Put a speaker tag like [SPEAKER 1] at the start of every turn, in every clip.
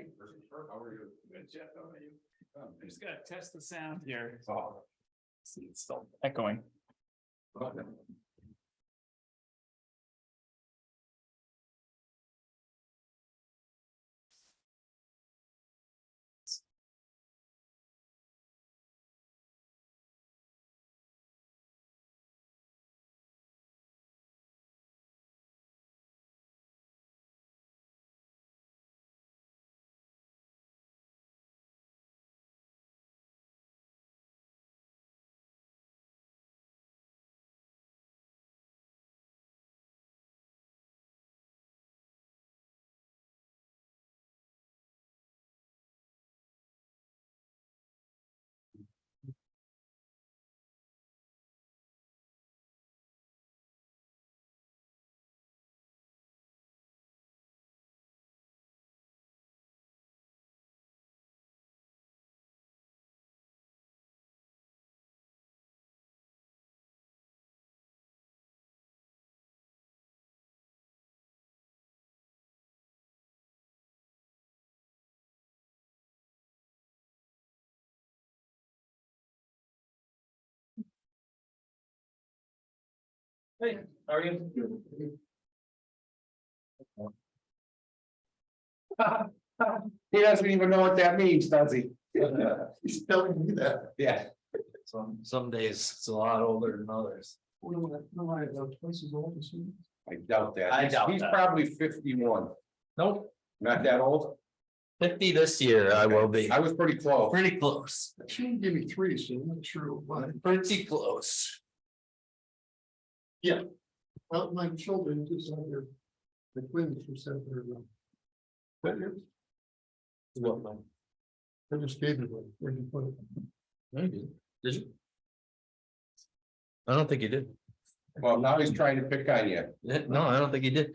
[SPEAKER 1] How are you?
[SPEAKER 2] Good, Jeff, how are you? I just gotta test the sound here.
[SPEAKER 1] Oh.
[SPEAKER 2] See, it's still echoing.
[SPEAKER 1] Okay.
[SPEAKER 2] Hey, how are you?
[SPEAKER 1] He doesn't even know what that means, does he?
[SPEAKER 3] He's telling me that.
[SPEAKER 1] Yeah.
[SPEAKER 4] Some days it's a lot older than others.
[SPEAKER 3] No, I have twice as old as you.
[SPEAKER 1] I doubt that.
[SPEAKER 4] I doubt
[SPEAKER 1] He's
[SPEAKER 4] that.
[SPEAKER 1] probably 51.
[SPEAKER 4] Nope,
[SPEAKER 1] Not that old.
[SPEAKER 4] 50 this year, I will be.
[SPEAKER 1] I was pretty close.
[SPEAKER 4] Pretty close,
[SPEAKER 3] She didn't give me three, so I'm not sure why.
[SPEAKER 4] pretty close.
[SPEAKER 3] Well, my children just had their, the twins just had their.
[SPEAKER 4] What, man?
[SPEAKER 3] I just gave it one. Where'd you put it?
[SPEAKER 4] Maybe. Did you? I don't think you did.
[SPEAKER 1] Well, now he's trying to pick on you.
[SPEAKER 4] No, I don't think you did.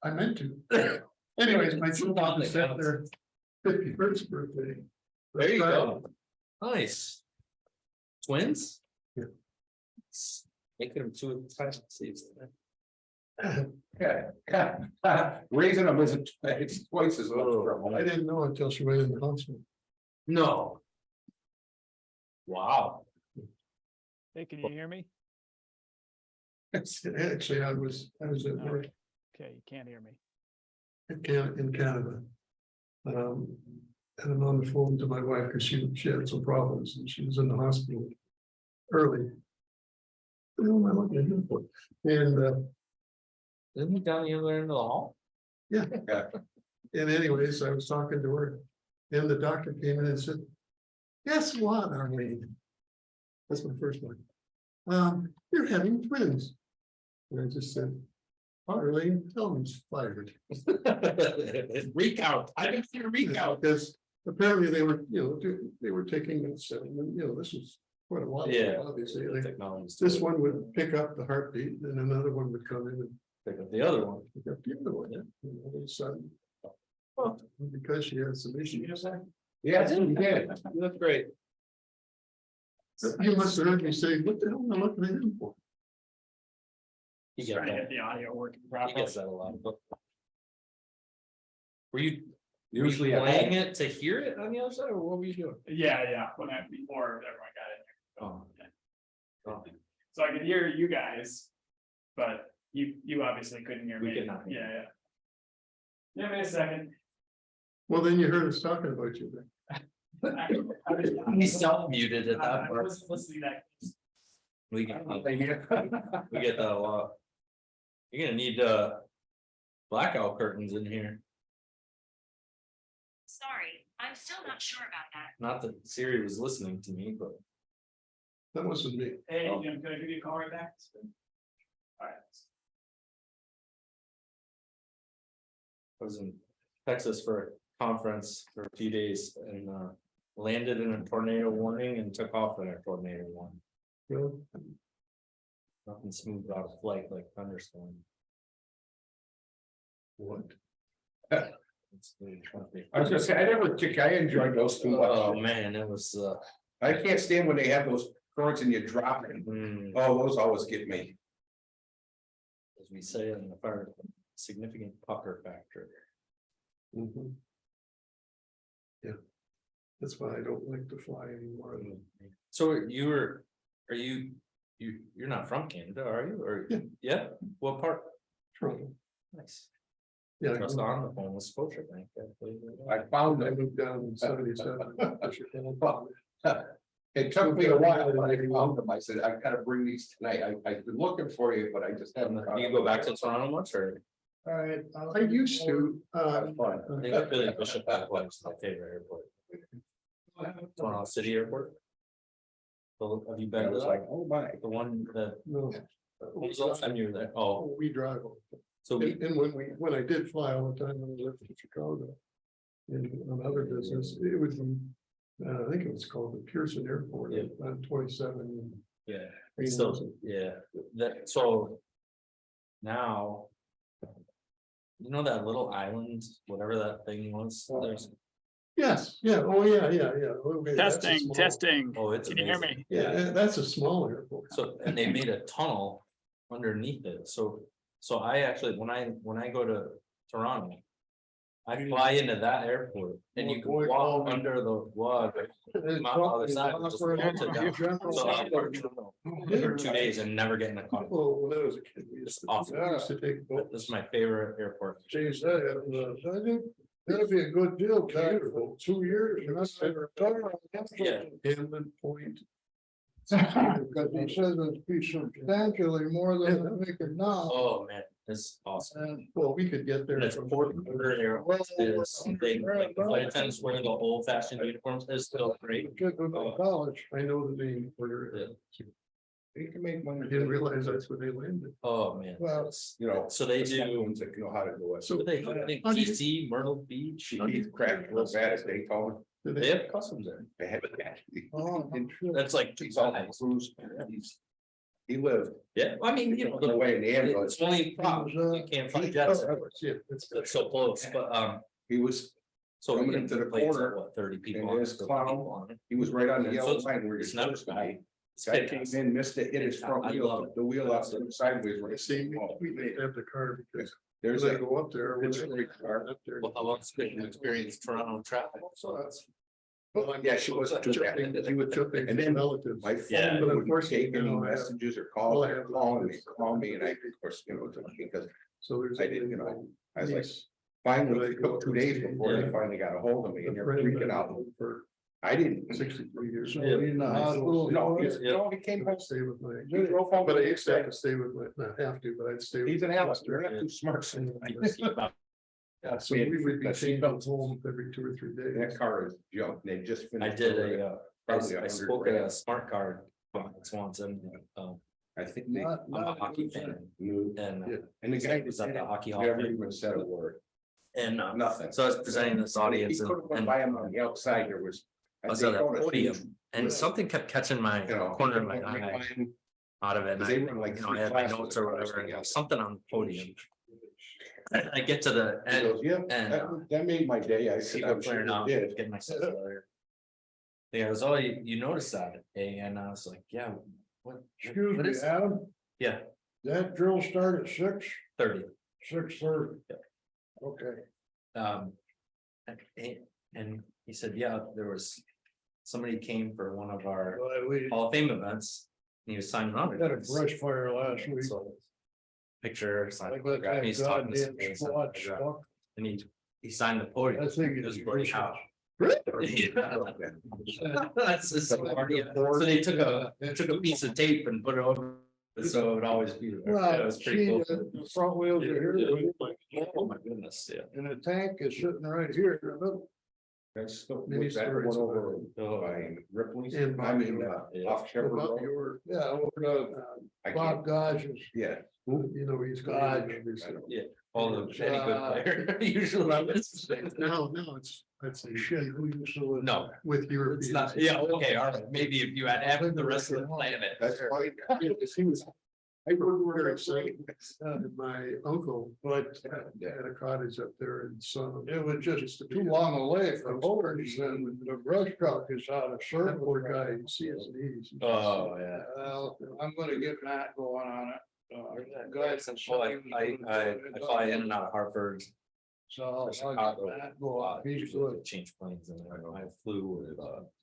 [SPEAKER 3] I meant to. Anyways, my children just had their 51st birthday.
[SPEAKER 4] There you go. Nice. Twins?
[SPEAKER 3] Yeah.
[SPEAKER 4] Making them two pregnancies.
[SPEAKER 1] Yeah. Raising them isn't, it's twice as much trouble.
[SPEAKER 3] I didn't know until she went in the hospital.
[SPEAKER 4] No. Wow.
[SPEAKER 2] Hey, can you hear me?
[SPEAKER 3] Actually, I was at work
[SPEAKER 2] Okay, you can't hear me.
[SPEAKER 3] in Canada. And I'm on the phone to my wife because she had some problems and she was in the hospital early. What am I looking at him for? And
[SPEAKER 4] Isn't he down the other end of the hall?
[SPEAKER 3] and anyways, I was talking to her and the doctor came in and said, guess what, Arlene? That's my first one. You're having twins. And I just said, Arlene, tell me he's fired.
[SPEAKER 4] Recount. I didn't see a recount.
[SPEAKER 3] Because apparently they were, they were taking this, and this was quite a while. ago,
[SPEAKER 4] Yeah.
[SPEAKER 3] Obviously, like,
[SPEAKER 4] Technology.
[SPEAKER 3] this one would pick up the heartbeat, and another one would come in and
[SPEAKER 4] Pick up the other one.
[SPEAKER 3] pick up the other one. And all of a sudden,
[SPEAKER 4] Oh.
[SPEAKER 3] because she had some issues.
[SPEAKER 1] Yes, he did.
[SPEAKER 4] That's great.
[SPEAKER 3] You must have heard me say, what the hell am I looking at him for?
[SPEAKER 4] He
[SPEAKER 2] Just trying to
[SPEAKER 4] gets
[SPEAKER 2] get the audio working
[SPEAKER 4] that. He
[SPEAKER 2] properly.
[SPEAKER 4] gets that a lot. Were you
[SPEAKER 1] Usually at
[SPEAKER 4] playing
[SPEAKER 1] home.
[SPEAKER 4] it to hear it on the other side, or what were you doing?
[SPEAKER 2] Yeah, before everyone got in here.
[SPEAKER 4] Oh.
[SPEAKER 2] So I could hear you guys, but you obviously couldn't hear
[SPEAKER 4] We
[SPEAKER 2] me.
[SPEAKER 4] could not hear
[SPEAKER 2] Yeah. Give me a second.
[SPEAKER 3] Well, then you heard us talking about you then.
[SPEAKER 4] He's self-muted at that
[SPEAKER 2] I
[SPEAKER 4] part.
[SPEAKER 2] was listening to that.
[SPEAKER 4] We get that a lot. You're gonna need blackout curtains in here.
[SPEAKER 5] Sorry, I'm still not sure about that.
[SPEAKER 4] Not that Siri was listening to me, but
[SPEAKER 3] That wasn't me.
[SPEAKER 2] Hey,
[SPEAKER 4] Oh.
[SPEAKER 2] Jim, can I give you a call right back? All right.
[SPEAKER 4] I was in Texas for a conference for a few days and landed in a tornado warning and took off in a tornado warning. Nothing smooth out of flight like thunderstorm.
[SPEAKER 3] What?
[SPEAKER 4] It's really funny.
[SPEAKER 1] I was gonna say, I enjoyed those too
[SPEAKER 4] Oh,
[SPEAKER 1] much.
[SPEAKER 4] man, it was
[SPEAKER 1] I can't stand when they have those currents and you drop it. Oh, those always get me.
[SPEAKER 4] as we say in the fire, significant pucker factor.
[SPEAKER 3] Mhm. That's why I don't like to fly anymore.
[SPEAKER 4] So you're not from Canada, are you, or?
[SPEAKER 3] Yeah.
[SPEAKER 4] Yeah, what part?
[SPEAKER 3] Toronto.
[SPEAKER 4] Nice.
[SPEAKER 3] Yeah.
[SPEAKER 4] Trust on the phone with Scotia Bank.
[SPEAKER 1] I found
[SPEAKER 3] I
[SPEAKER 1] it.
[SPEAKER 3] moved down in 77.
[SPEAKER 1] It took me a while, but I found them. I said, I gotta bring these tonight. I've been looking for you, but I just haven't.
[SPEAKER 4] Do you go back to Toronto much, or?
[SPEAKER 3] All right, I used to,
[SPEAKER 1] Have fun.
[SPEAKER 4] I think Billy Bishop Airport is my favorite airport. Toronto City Airport. So, have you
[SPEAKER 1] I
[SPEAKER 4] been to
[SPEAKER 1] was
[SPEAKER 4] that?
[SPEAKER 1] like, oh my.
[SPEAKER 4] The one that,
[SPEAKER 3] no.
[SPEAKER 4] when was the last time you were there? Oh,
[SPEAKER 3] We drive.
[SPEAKER 4] so we,
[SPEAKER 3] And when I did fly all the time, when I lived in Chicago. And on other business, it was, I think it was called the Pearson Airport
[SPEAKER 4] Yeah.
[SPEAKER 3] on 27.
[SPEAKER 4] yeah,
[SPEAKER 3] You
[SPEAKER 4] so,
[SPEAKER 3] know,
[SPEAKER 4] yeah, that, so. Now. You know that little island, whatever that thing was, there's,
[SPEAKER 3] Yes, yeah, oh, yeah. Okay, that's a
[SPEAKER 2] Testing,
[SPEAKER 3] small-
[SPEAKER 2] testing.
[SPEAKER 4] oh, it's
[SPEAKER 2] Can you hear
[SPEAKER 4] amazing.
[SPEAKER 2] me?
[SPEAKER 3] Yeah, that's a small airport.
[SPEAKER 4] So, and they made a tunnel underneath it, so I actually, when I go to Toronto. I fly into that airport and you can walk under the water. On the other side, just walk to down. So I'll go to Toronto for 2 days and never get in a car.
[SPEAKER 3] Well, when I was a kid, we used
[SPEAKER 4] It's
[SPEAKER 3] to,
[SPEAKER 4] awesome.
[SPEAKER 3] we used to take boats.
[SPEAKER 4] This is my favorite airport.
[SPEAKER 3] Geez, I think that'd be a good deal, for 2 years, and that's never
[SPEAKER 4] Yeah.
[SPEAKER 3] Inland Point.
[SPEAKER 6] Because he says it'd be substantially more than they're making now.
[SPEAKER 4] Oh, man, it's awesome.
[SPEAKER 6] And
[SPEAKER 3] Well, we could get there.
[SPEAKER 4] And it's
[SPEAKER 3] from-
[SPEAKER 4] Port Order Airport is, they, like, the flight attendants wearing the old fashioned uniforms is still great.
[SPEAKER 6] the kid was in college.
[SPEAKER 3] I know the name for
[SPEAKER 4] Yeah.
[SPEAKER 3] it.
[SPEAKER 1] You can make
[SPEAKER 3] I
[SPEAKER 1] money.
[SPEAKER 3] didn't realize that's where they landed.
[SPEAKER 4] Oh, man.
[SPEAKER 6] Well,
[SPEAKER 4] It's-
[SPEAKER 1] You know.
[SPEAKER 4] So they
[SPEAKER 1] the smart
[SPEAKER 4] do,
[SPEAKER 1] ones that know how to do it.
[SPEAKER 3] So
[SPEAKER 4] what they, I think
[SPEAKER 3] how do you-
[SPEAKER 4] TC, Myrtle Beach,
[SPEAKER 1] He's cracked real bad as they told him.
[SPEAKER 3] did
[SPEAKER 4] they have customs there.
[SPEAKER 1] They had it actually.
[SPEAKER 6] oh, I'm sure.
[SPEAKER 4] That's like two
[SPEAKER 1] He's on the
[SPEAKER 4] sides.
[SPEAKER 1] cruise. He lived
[SPEAKER 4] Yeah, I mean, you know,
[SPEAKER 1] the way in the end,
[SPEAKER 4] it's only problem, you can't fly jets.
[SPEAKER 3] Yeah, it's.
[SPEAKER 4] It's so close, but,
[SPEAKER 1] he was,
[SPEAKER 4] so we
[SPEAKER 1] Coming
[SPEAKER 4] can
[SPEAKER 1] into the
[SPEAKER 4] place
[SPEAKER 1] corner,
[SPEAKER 4] what, 30 people.
[SPEAKER 1] and
[SPEAKER 4] on it,
[SPEAKER 1] his
[SPEAKER 4] 50
[SPEAKER 1] clown
[SPEAKER 4] people on it.
[SPEAKER 1] he was right on the
[SPEAKER 4] And so
[SPEAKER 1] yellow
[SPEAKER 4] it's-
[SPEAKER 1] line where
[SPEAKER 4] it's
[SPEAKER 1] he's
[SPEAKER 4] not
[SPEAKER 1] supposed to
[SPEAKER 4] bad.
[SPEAKER 1] be.
[SPEAKER 4] It's
[SPEAKER 1] Guy came
[SPEAKER 4] fantastic.
[SPEAKER 1] in, missed it, hit his front
[SPEAKER 4] I
[SPEAKER 1] wheel,
[SPEAKER 4] love it.
[SPEAKER 1] the wheel up sideways.
[SPEAKER 3] I
[SPEAKER 1] right.
[SPEAKER 3] see,
[SPEAKER 1] Oh,
[SPEAKER 3] we didn't have the car because
[SPEAKER 1] There's
[SPEAKER 3] as I
[SPEAKER 1] a,
[SPEAKER 3] go up there.
[SPEAKER 1] it's a great car.
[SPEAKER 3] Up there.
[SPEAKER 4] Well, how long's it been to experience Toronto traffic?
[SPEAKER 3] So that's. Well, I'm-
[SPEAKER 1] Yeah, she wasn't too bad.
[SPEAKER 3] He would chip in
[SPEAKER 1] And then
[SPEAKER 3] relatives.
[SPEAKER 1] my
[SPEAKER 4] Yeah.
[SPEAKER 1] phone
[SPEAKER 3] But
[SPEAKER 1] wouldn't take any
[SPEAKER 3] unfortunately,
[SPEAKER 1] messages or
[SPEAKER 3] well,
[SPEAKER 1] calls,
[SPEAKER 3] I have-
[SPEAKER 1] call me, and I, of course, you know, because
[SPEAKER 3] So there's.
[SPEAKER 1] I didn't, you know, I was like,
[SPEAKER 3] niece,
[SPEAKER 1] finally, it took 2 days before they finally got a hold of me,
[SPEAKER 3] a
[SPEAKER 1] and they're
[SPEAKER 3] friend
[SPEAKER 1] freaking
[SPEAKER 3] that
[SPEAKER 1] out.
[SPEAKER 3] I've known For
[SPEAKER 1] I didn't.
[SPEAKER 3] 63 years.
[SPEAKER 6] So in the hospital.
[SPEAKER 1] No, he
[SPEAKER 3] I
[SPEAKER 1] came
[SPEAKER 3] would
[SPEAKER 1] home.
[SPEAKER 3] stay with my,
[SPEAKER 1] He drove home.
[SPEAKER 3] but I used to have to stay with my, not have to, but I'd stay. with
[SPEAKER 1] He's an
[SPEAKER 3] my
[SPEAKER 1] Alice,
[SPEAKER 3] sister.
[SPEAKER 1] they're not too smart.
[SPEAKER 3] Yeah, so we would be
[SPEAKER 1] That
[SPEAKER 3] changing
[SPEAKER 1] seatbelt's-
[SPEAKER 3] home every 2 or 3 days.
[SPEAKER 1] That car is junk, they just
[SPEAKER 4] I
[SPEAKER 1] finished.
[SPEAKER 4] did
[SPEAKER 1] over it.
[SPEAKER 4] a, I
[SPEAKER 1] Probably
[SPEAKER 4] I
[SPEAKER 1] 100
[SPEAKER 4] spoke at a
[SPEAKER 1] grand.
[SPEAKER 4] smart card once and,
[SPEAKER 1] I think they.
[SPEAKER 6] Not-
[SPEAKER 4] I'm a
[SPEAKER 6] not
[SPEAKER 4] hockey
[SPEAKER 6] good
[SPEAKER 4] fan
[SPEAKER 1] knew.
[SPEAKER 4] and,
[SPEAKER 3] Yeah.
[SPEAKER 1] And the guy
[SPEAKER 4] was at the hockey hall.
[SPEAKER 1] never even said a word,
[SPEAKER 4] And,
[SPEAKER 1] nothing.
[SPEAKER 4] so I was presenting this audience
[SPEAKER 1] He
[SPEAKER 4] and,
[SPEAKER 1] could have went by him on the outside, there was.
[SPEAKER 4] I was at a
[SPEAKER 1] Daytona,
[SPEAKER 4] podium and something kept catching my
[SPEAKER 1] You know.
[SPEAKER 4] corner of my eye out of it. And I,
[SPEAKER 1] They run like
[SPEAKER 4] you know, I
[SPEAKER 1] 3
[SPEAKER 4] had my
[SPEAKER 1] classes
[SPEAKER 4] notes or
[SPEAKER 1] at
[SPEAKER 4] whatever, and
[SPEAKER 1] together.
[SPEAKER 4] something on the podium. I get to the
[SPEAKER 1] He
[SPEAKER 4] end,
[SPEAKER 1] goes, yeah,
[SPEAKER 4] and,
[SPEAKER 1] that made my day, I
[SPEAKER 4] see
[SPEAKER 1] said,
[SPEAKER 4] them
[SPEAKER 1] I'm sure
[SPEAKER 4] clearing out,
[SPEAKER 1] it did.
[SPEAKER 4] getting myself together. Yeah, I was, oh, you noticed that, and I was like, yeah, what?
[SPEAKER 6] Excuse
[SPEAKER 4] what
[SPEAKER 6] me,
[SPEAKER 4] is-
[SPEAKER 6] Adam,
[SPEAKER 4] Yeah,
[SPEAKER 6] that drill start at
[SPEAKER 4] 30,
[SPEAKER 6] 6:30.
[SPEAKER 4] Yeah.
[SPEAKER 6] Okay,
[SPEAKER 4] and he said, yeah, there was. Somebody came for one of our
[SPEAKER 6] well, we
[SPEAKER 4] Hall of Fame events, and he was signing on.
[SPEAKER 6] had a brush fire last week.
[SPEAKER 4] Picture,
[SPEAKER 6] I
[SPEAKER 4] signed,
[SPEAKER 6] got that
[SPEAKER 4] he's talking to
[SPEAKER 6] goddamn
[SPEAKER 4] somebody,
[SPEAKER 6] squad
[SPEAKER 4] signed
[SPEAKER 6] stuck.
[SPEAKER 4] and he signed the podium.
[SPEAKER 6] I think
[SPEAKER 4] It was
[SPEAKER 6] it's
[SPEAKER 4] pretty
[SPEAKER 6] useless.
[SPEAKER 4] out. That's just so funny. So they took a piece of tape and put it over, so it would always be there. Yeah, it
[SPEAKER 6] Well,
[SPEAKER 4] was pretty
[SPEAKER 6] see,
[SPEAKER 4] cool.
[SPEAKER 6] the front wheels are here,
[SPEAKER 4] Oh, my goodness, yeah.
[SPEAKER 6] and the tank is sitting right here. Look,
[SPEAKER 1] That's still,
[SPEAKER 3] Many
[SPEAKER 1] was that the
[SPEAKER 3] stories
[SPEAKER 1] one over
[SPEAKER 4] Oh,
[SPEAKER 1] by Ripley's,
[SPEAKER 3] And
[SPEAKER 1] I mean,
[SPEAKER 4] Yeah.
[SPEAKER 1] off Shepherd
[SPEAKER 3] About
[SPEAKER 1] Road.
[SPEAKER 3] your,
[SPEAKER 6] Yeah, over
[SPEAKER 1] I
[SPEAKER 6] the
[SPEAKER 1] can't,
[SPEAKER 6] Bob Dodge's.
[SPEAKER 1] yeah,
[SPEAKER 3] you know, he's.
[SPEAKER 6] God.
[SPEAKER 4] All the any good player usually is.
[SPEAKER 3] No, it's a shit
[SPEAKER 6] Who used to live
[SPEAKER 4] No,
[SPEAKER 3] with
[SPEAKER 4] it's
[SPEAKER 3] Europeans.
[SPEAKER 4] not, yeah, okay, all right, maybe if you had half the rest of the planet.
[SPEAKER 1] that's why.
[SPEAKER 3] He was. I worked very excited. My uncle,
[SPEAKER 6] But
[SPEAKER 3] had a cottage up there in Sun.
[SPEAKER 6] it was just too long a way for motors, and the brush truck is out of
[SPEAKER 3] That
[SPEAKER 6] service.
[SPEAKER 3] poor guy, you see his knees.
[SPEAKER 4] Oh, yeah.
[SPEAKER 6] Well, I'm gonna get that going on it.
[SPEAKER 4] Well, I fly in and out of Hartford
[SPEAKER 6] So
[SPEAKER 4] For
[SPEAKER 6] I
[SPEAKER 4] Chicago,
[SPEAKER 6] that go up, he's
[SPEAKER 4] usually
[SPEAKER 6] good.
[SPEAKER 4] they change planes and I flew with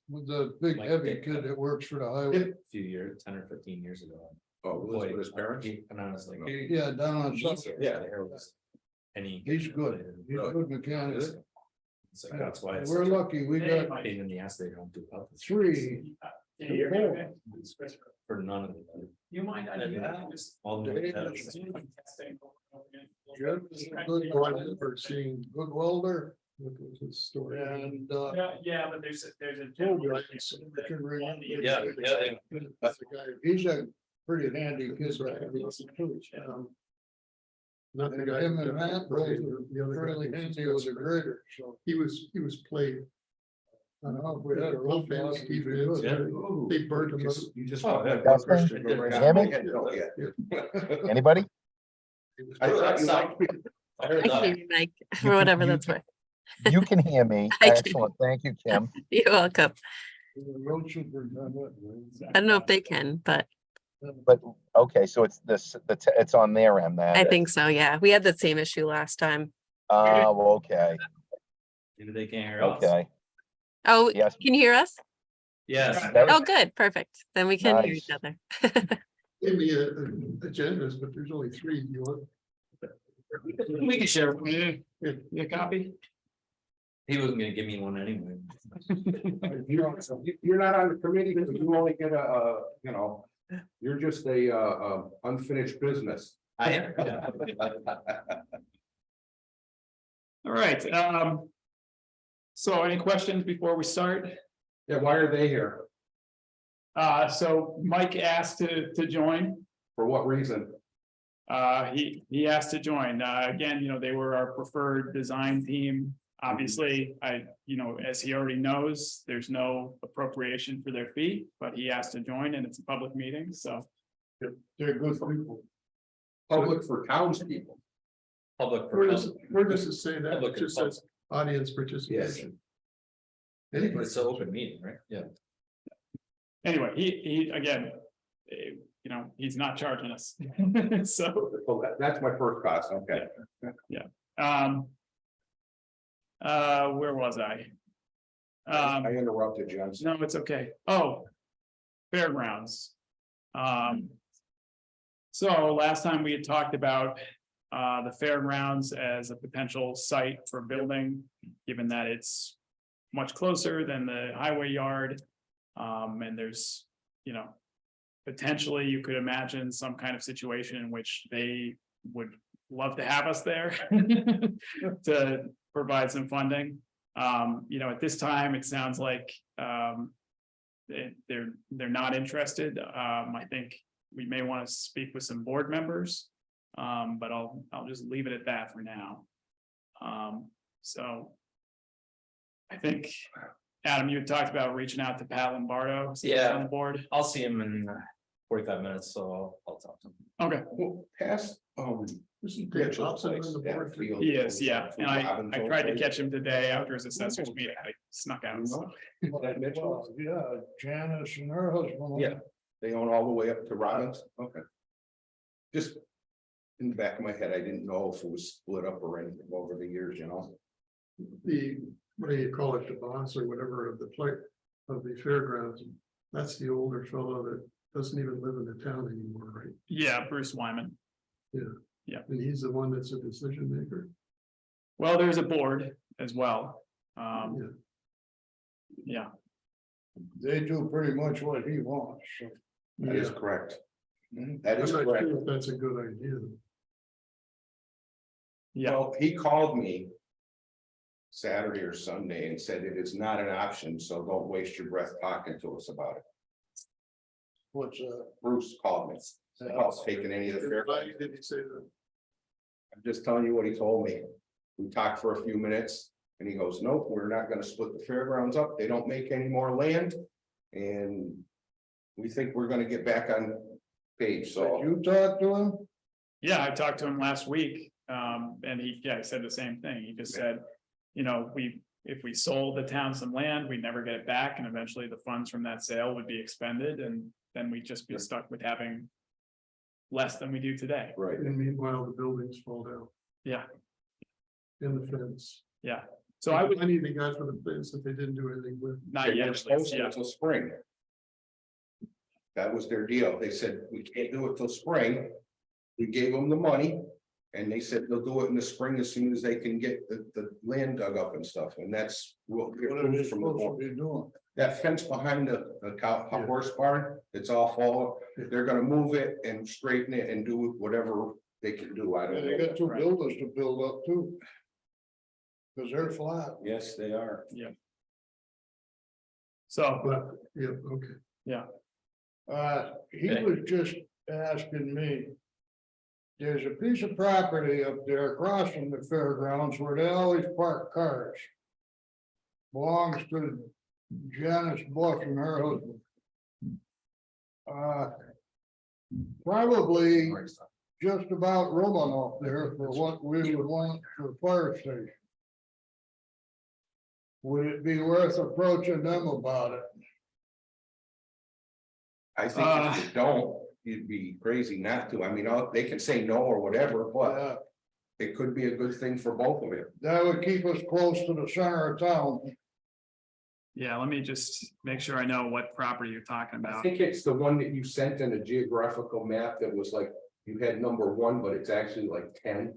[SPEAKER 6] With the big
[SPEAKER 4] Like
[SPEAKER 6] heavy
[SPEAKER 4] Dick.
[SPEAKER 6] kid that works for the highway.
[SPEAKER 4] a few years, 10 or 15 years ago.
[SPEAKER 1] Oh, was with his parents?
[SPEAKER 4] And honestly.
[SPEAKER 6] Yeah, down on Suffolk.
[SPEAKER 4] And he.
[SPEAKER 6] He's good. He's a good mechanic.
[SPEAKER 4] So that's why it's.
[SPEAKER 6] We're lucky, we got
[SPEAKER 4] Pain in the ass, they don't do health.
[SPEAKER 6] three.
[SPEAKER 2] Can you hear me okay?
[SPEAKER 4] For none of them.
[SPEAKER 2] You mind, I do that, just.
[SPEAKER 4] All the.
[SPEAKER 2] Testing.
[SPEAKER 6] Jim is a good,
[SPEAKER 3] Oh, I've never seen
[SPEAKER 6] good welder
[SPEAKER 3] what was his story.
[SPEAKER 6] and,
[SPEAKER 2] Yeah, but there's a.
[SPEAKER 4] Yeah,
[SPEAKER 3] That's the guy
[SPEAKER 6] he's a pretty handy kid.
[SPEAKER 3] who's right. Um, Not the
[SPEAKER 6] And
[SPEAKER 3] guy.
[SPEAKER 6] him
[SPEAKER 3] who
[SPEAKER 6] and
[SPEAKER 3] got
[SPEAKER 6] Matt
[SPEAKER 3] the
[SPEAKER 6] both
[SPEAKER 3] grade,
[SPEAKER 6] are
[SPEAKER 3] the other guy
[SPEAKER 6] really
[SPEAKER 3] who's
[SPEAKER 6] handy
[SPEAKER 3] his
[SPEAKER 6] with the
[SPEAKER 3] best friend.
[SPEAKER 6] grader, so.
[SPEAKER 3] He was played.
[SPEAKER 6] I don't know if we had a
[SPEAKER 3] Real
[SPEAKER 6] rough
[SPEAKER 3] fans,
[SPEAKER 6] lot,
[SPEAKER 3] Steve
[SPEAKER 6] we
[SPEAKER 3] Vance,
[SPEAKER 6] could.
[SPEAKER 3] They burned him up.
[SPEAKER 1] You just.
[SPEAKER 4] Oh, yeah.
[SPEAKER 1] Christian, go right
[SPEAKER 7] Can
[SPEAKER 1] on.
[SPEAKER 7] you hear me?
[SPEAKER 1] Oh, yeah.
[SPEAKER 7] Anybody?
[SPEAKER 1] I thought you liked me.
[SPEAKER 4] I
[SPEAKER 8] I
[SPEAKER 4] heard
[SPEAKER 8] can
[SPEAKER 4] that.
[SPEAKER 8] hear you, Mike, for whatever that's worth.
[SPEAKER 7] You can hear me.
[SPEAKER 8] I can.
[SPEAKER 7] Excellent. Thank you, Kim.
[SPEAKER 8] You're welcome.
[SPEAKER 6] The road superintendent.
[SPEAKER 8] I don't know if they can, but
[SPEAKER 7] But, okay, so it's this, it's on their end that.
[SPEAKER 8] I think so, yeah. We had the same issue last time.
[SPEAKER 7] Oh, okay,
[SPEAKER 4] Maybe they can't hear us.
[SPEAKER 7] okay.
[SPEAKER 8] Oh,
[SPEAKER 7] Yes.
[SPEAKER 8] can you hear us?
[SPEAKER 4] Yes.
[SPEAKER 8] Oh, good, perfect. Then we can hear each
[SPEAKER 7] Nice.
[SPEAKER 8] other.
[SPEAKER 3] Gave me agendas, but there's only three. Do you want?
[SPEAKER 2] We can share, your copy?
[SPEAKER 4] He wasn't gonna give me one anyway.
[SPEAKER 1] You're not on the committee, because you only get you know, you're just a unfinished business.
[SPEAKER 4] I am.
[SPEAKER 2] All right, so any questions before we start?
[SPEAKER 1] Yeah, why are they here?
[SPEAKER 2] So Mike asked to join.
[SPEAKER 1] For what reason?
[SPEAKER 2] He asked to join. Again, you know, they were our preferred design team. Obviously, as he already knows, there's no appropriation for their fee, but he asked to join and it's a public meeting, so.
[SPEAKER 6] They're good people.
[SPEAKER 1] Public for townspeople.
[SPEAKER 4] Public.
[SPEAKER 3] Where does it say that?
[SPEAKER 4] Public
[SPEAKER 3] It just
[SPEAKER 4] and
[SPEAKER 3] says audience participation. Anybody.
[SPEAKER 4] It's an open meeting, right? Yeah.
[SPEAKER 2] Anyway, he again, he's not charging us. So,
[SPEAKER 1] Oh, that's my first cost, okay.
[SPEAKER 2] where was I?
[SPEAKER 1] I interrupted you. I'm sorry.
[SPEAKER 2] No, it's okay. Oh. Fairgrounds. So last time we had talked about the fairgrounds as a potential site for building, given that it's much closer than the highway yard. And there's, potentially you could imagine some kind of situation in which they would love to have us there to provide some funding. At this time, it sounds like they're not interested. I think we may want to speak with some board members. But I'll just leave it at that for now. So I think, Adam, you had talked about reaching out to Pat Lombardo. see if he's
[SPEAKER 4] Yeah.
[SPEAKER 2] On the board.
[SPEAKER 4] I'll see him in 45 minutes, so I'll talk to him.
[SPEAKER 2] Okay,
[SPEAKER 1] Well, past,
[SPEAKER 3] Isn't Dave Thompson on the board?
[SPEAKER 2] he is, yeah, and I tried to catch him today after his assessors meeting. I snuck out. So.
[SPEAKER 6] Yeah, Janice and her husband.
[SPEAKER 1] Yeah. They own all the way up to Robbins, okay. Just in the back of my head, I didn't know if it was split up or anything over the years,
[SPEAKER 3] The, what do you call it, the boss or whatever of the plate of the fairgrounds. That's the older fellow that doesn't even live in the town anymore, right?
[SPEAKER 2] Yeah, Bruce Wyman.
[SPEAKER 3] And he's the one that's a decision maker.
[SPEAKER 2] Well, there's a board as well. Yeah,
[SPEAKER 6] They do pretty much what he wants, so.
[SPEAKER 1] That is
[SPEAKER 3] Yeah.
[SPEAKER 1] correct.
[SPEAKER 3] I'm
[SPEAKER 1] That
[SPEAKER 3] not
[SPEAKER 1] is
[SPEAKER 3] sure
[SPEAKER 1] correct.
[SPEAKER 3] if that's a good idea.
[SPEAKER 2] yeah,
[SPEAKER 1] Well, he called me Saturday or Sunday and said it is not an option, so don't waste your breath talking to us about it.
[SPEAKER 6] What's
[SPEAKER 1] Bruce called me. About taking any of the fair.
[SPEAKER 3] Why did he say that?
[SPEAKER 1] I'm just telling you what he told me. We talked for a few minutes and he goes, nope, we're not gonna split the fairgrounds up. They don't make any more land. And we think we're gonna get back on page,
[SPEAKER 6] Did
[SPEAKER 1] so.
[SPEAKER 6] you talk to him?
[SPEAKER 2] yeah, I talked to him last week. And he said the same thing. He just said, if we sold the town some land, we'd never get it back, and eventually the funds from that sale would be expended, and then we'd just be stuck with having less than we do today.
[SPEAKER 1] Right.
[SPEAKER 3] And meanwhile, the buildings fall down.
[SPEAKER 2] Yeah.
[SPEAKER 3] in the fence.
[SPEAKER 2] Yeah, so I would,
[SPEAKER 3] need the guys for the fence that they didn't do anything with.
[SPEAKER 2] not
[SPEAKER 1] They were
[SPEAKER 2] yet, at
[SPEAKER 1] supposed
[SPEAKER 2] least,
[SPEAKER 1] to
[SPEAKER 2] yeah,
[SPEAKER 1] until spring. That was their deal. They said, we can't do it till spring. We gave them the money. And they said they'll do it in the spring as soon as they can get the land dug up and stuff, and that's what we
[SPEAKER 6] What are they
[SPEAKER 1] approved from the
[SPEAKER 6] supposed to
[SPEAKER 1] board.
[SPEAKER 6] be doing?
[SPEAKER 1] That fence behind the cow,
[SPEAKER 3] Yeah.
[SPEAKER 1] horse barn, it's all fallen. They're gonna move it and straighten it and do whatever they can do. I
[SPEAKER 6] Yeah,
[SPEAKER 1] don't
[SPEAKER 6] they
[SPEAKER 1] know.
[SPEAKER 6] got two
[SPEAKER 2] Right.
[SPEAKER 6] buildings to build up too. Cause they're flat.
[SPEAKER 1] Yes, they are.
[SPEAKER 2] so,
[SPEAKER 3] But, yeah, okay.
[SPEAKER 6] He
[SPEAKER 4] Okay.
[SPEAKER 6] was just asking me. There's a piece of property up there across from the fairgrounds where they always park cars. Belongs to Janice Bush and her husband. Probably just about room enough there for what we would want for a fire station. Would it be worth approaching them about it?
[SPEAKER 1] I think if you don't, you'd be crazy not to. I mean, they can say no or whatever, but
[SPEAKER 6] Yeah,
[SPEAKER 1] it could be a good thing for both of you.
[SPEAKER 6] that would keep us close to the center of town.
[SPEAKER 2] yeah, let me just make sure I know what property you're talking
[SPEAKER 1] I
[SPEAKER 2] about.
[SPEAKER 1] think it's the one that you sent in a geographical map that was like, you had number 1, but it's actually like 10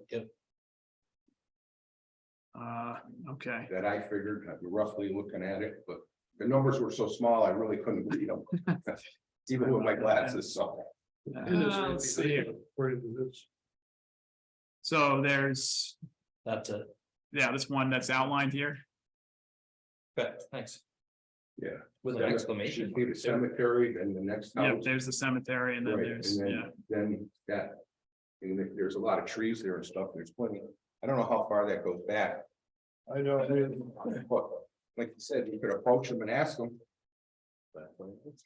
[SPEAKER 2] Okay,
[SPEAKER 1] that I figured, I'd be roughly looking at it, but the numbers were so small, I really couldn't read them. Even with my glasses, so.
[SPEAKER 2] let's see,
[SPEAKER 3] According to this.
[SPEAKER 2] so there's,
[SPEAKER 4] That's it.
[SPEAKER 2] yeah, this one that's outlined here.
[SPEAKER 4] Okay, thanks.
[SPEAKER 1] Yeah.
[SPEAKER 4] With an exclamation.
[SPEAKER 1] Should be the cemetery, then the next
[SPEAKER 2] Yep,
[SPEAKER 1] house.
[SPEAKER 2] there's the cemetery and then
[SPEAKER 1] Right,
[SPEAKER 2] there's,
[SPEAKER 1] and
[SPEAKER 2] yeah,
[SPEAKER 1] then that. And there's a lot of trees there and stuff, there's plenty. I don't know how far that goes back,
[SPEAKER 6] I know,
[SPEAKER 1] but like you said, you could approach them and ask them.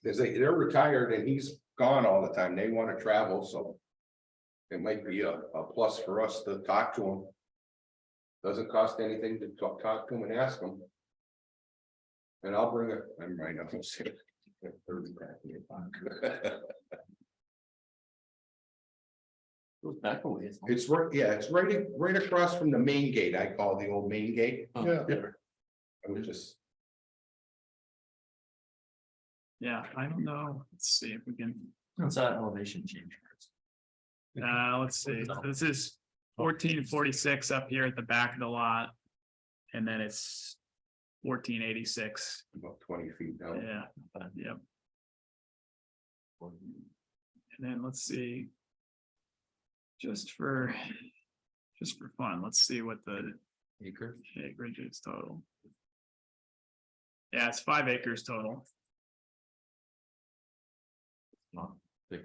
[SPEAKER 1] Because they're retired and he's gone all the time, they want to travel, so. It might be a plus for us to talk to them. Doesn't cost anything to talk to them and ask them. And I'll bring it, I'm right now.
[SPEAKER 4] Goes back a ways.
[SPEAKER 1] It's right, yeah, it's right across from the main gate, I call the old main gate.
[SPEAKER 6] yeah.
[SPEAKER 1] I was just,
[SPEAKER 2] yeah, I don't know, let's see if we can,
[SPEAKER 4] What's that elevation change?
[SPEAKER 2] let's see, this is 1446 up here at the back of the lot. And then it's 1486,
[SPEAKER 1] about 20 feet down.
[SPEAKER 2] yeah, yep. And then let's see. Just for fun, let's see what the
[SPEAKER 4] Acre.
[SPEAKER 2] acreage is total. Yeah, it's 5 acres total.
[SPEAKER 4] Not big.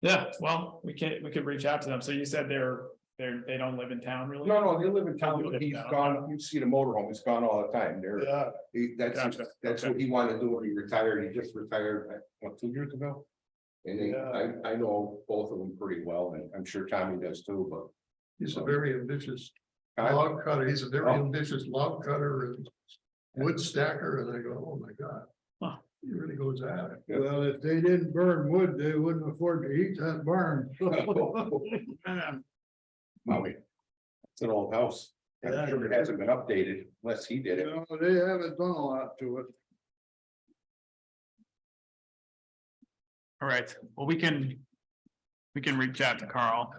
[SPEAKER 2] Yeah, well, we could reach out to them. So you said they don't live in town really?
[SPEAKER 1] No, they live in town,
[SPEAKER 2] You
[SPEAKER 1] but
[SPEAKER 2] live
[SPEAKER 1] he's
[SPEAKER 2] down.
[SPEAKER 1] gone, you see the motorhome, it's gone all the time,
[SPEAKER 6] Yeah,
[SPEAKER 1] that's
[SPEAKER 2] Gotcha,
[SPEAKER 1] what
[SPEAKER 2] okay.
[SPEAKER 1] he wanted to do when he retired, he just retired, what, 2 years ago? And I know both of them pretty well, and I'm sure Tommy does too, but.
[SPEAKER 3] He's a very ambitious
[SPEAKER 1] I-
[SPEAKER 3] log cutter. He's a very
[SPEAKER 1] Oh.
[SPEAKER 3] ambitious log cutter and wood stacker. And I go, oh my God.
[SPEAKER 2] Huh.
[SPEAKER 3] He really goes at it.
[SPEAKER 1] Yeah.
[SPEAKER 6] well, if they didn't burn wood, they wouldn't afford to heat that barn.
[SPEAKER 1] Molly, it's an old house, I'm
[SPEAKER 6] Yeah.
[SPEAKER 1] sure it hasn't been updated unless he did
[SPEAKER 6] You
[SPEAKER 1] it.
[SPEAKER 6] know, they haven't done a lot to it.
[SPEAKER 2] All right, well, we can reach out to Carl.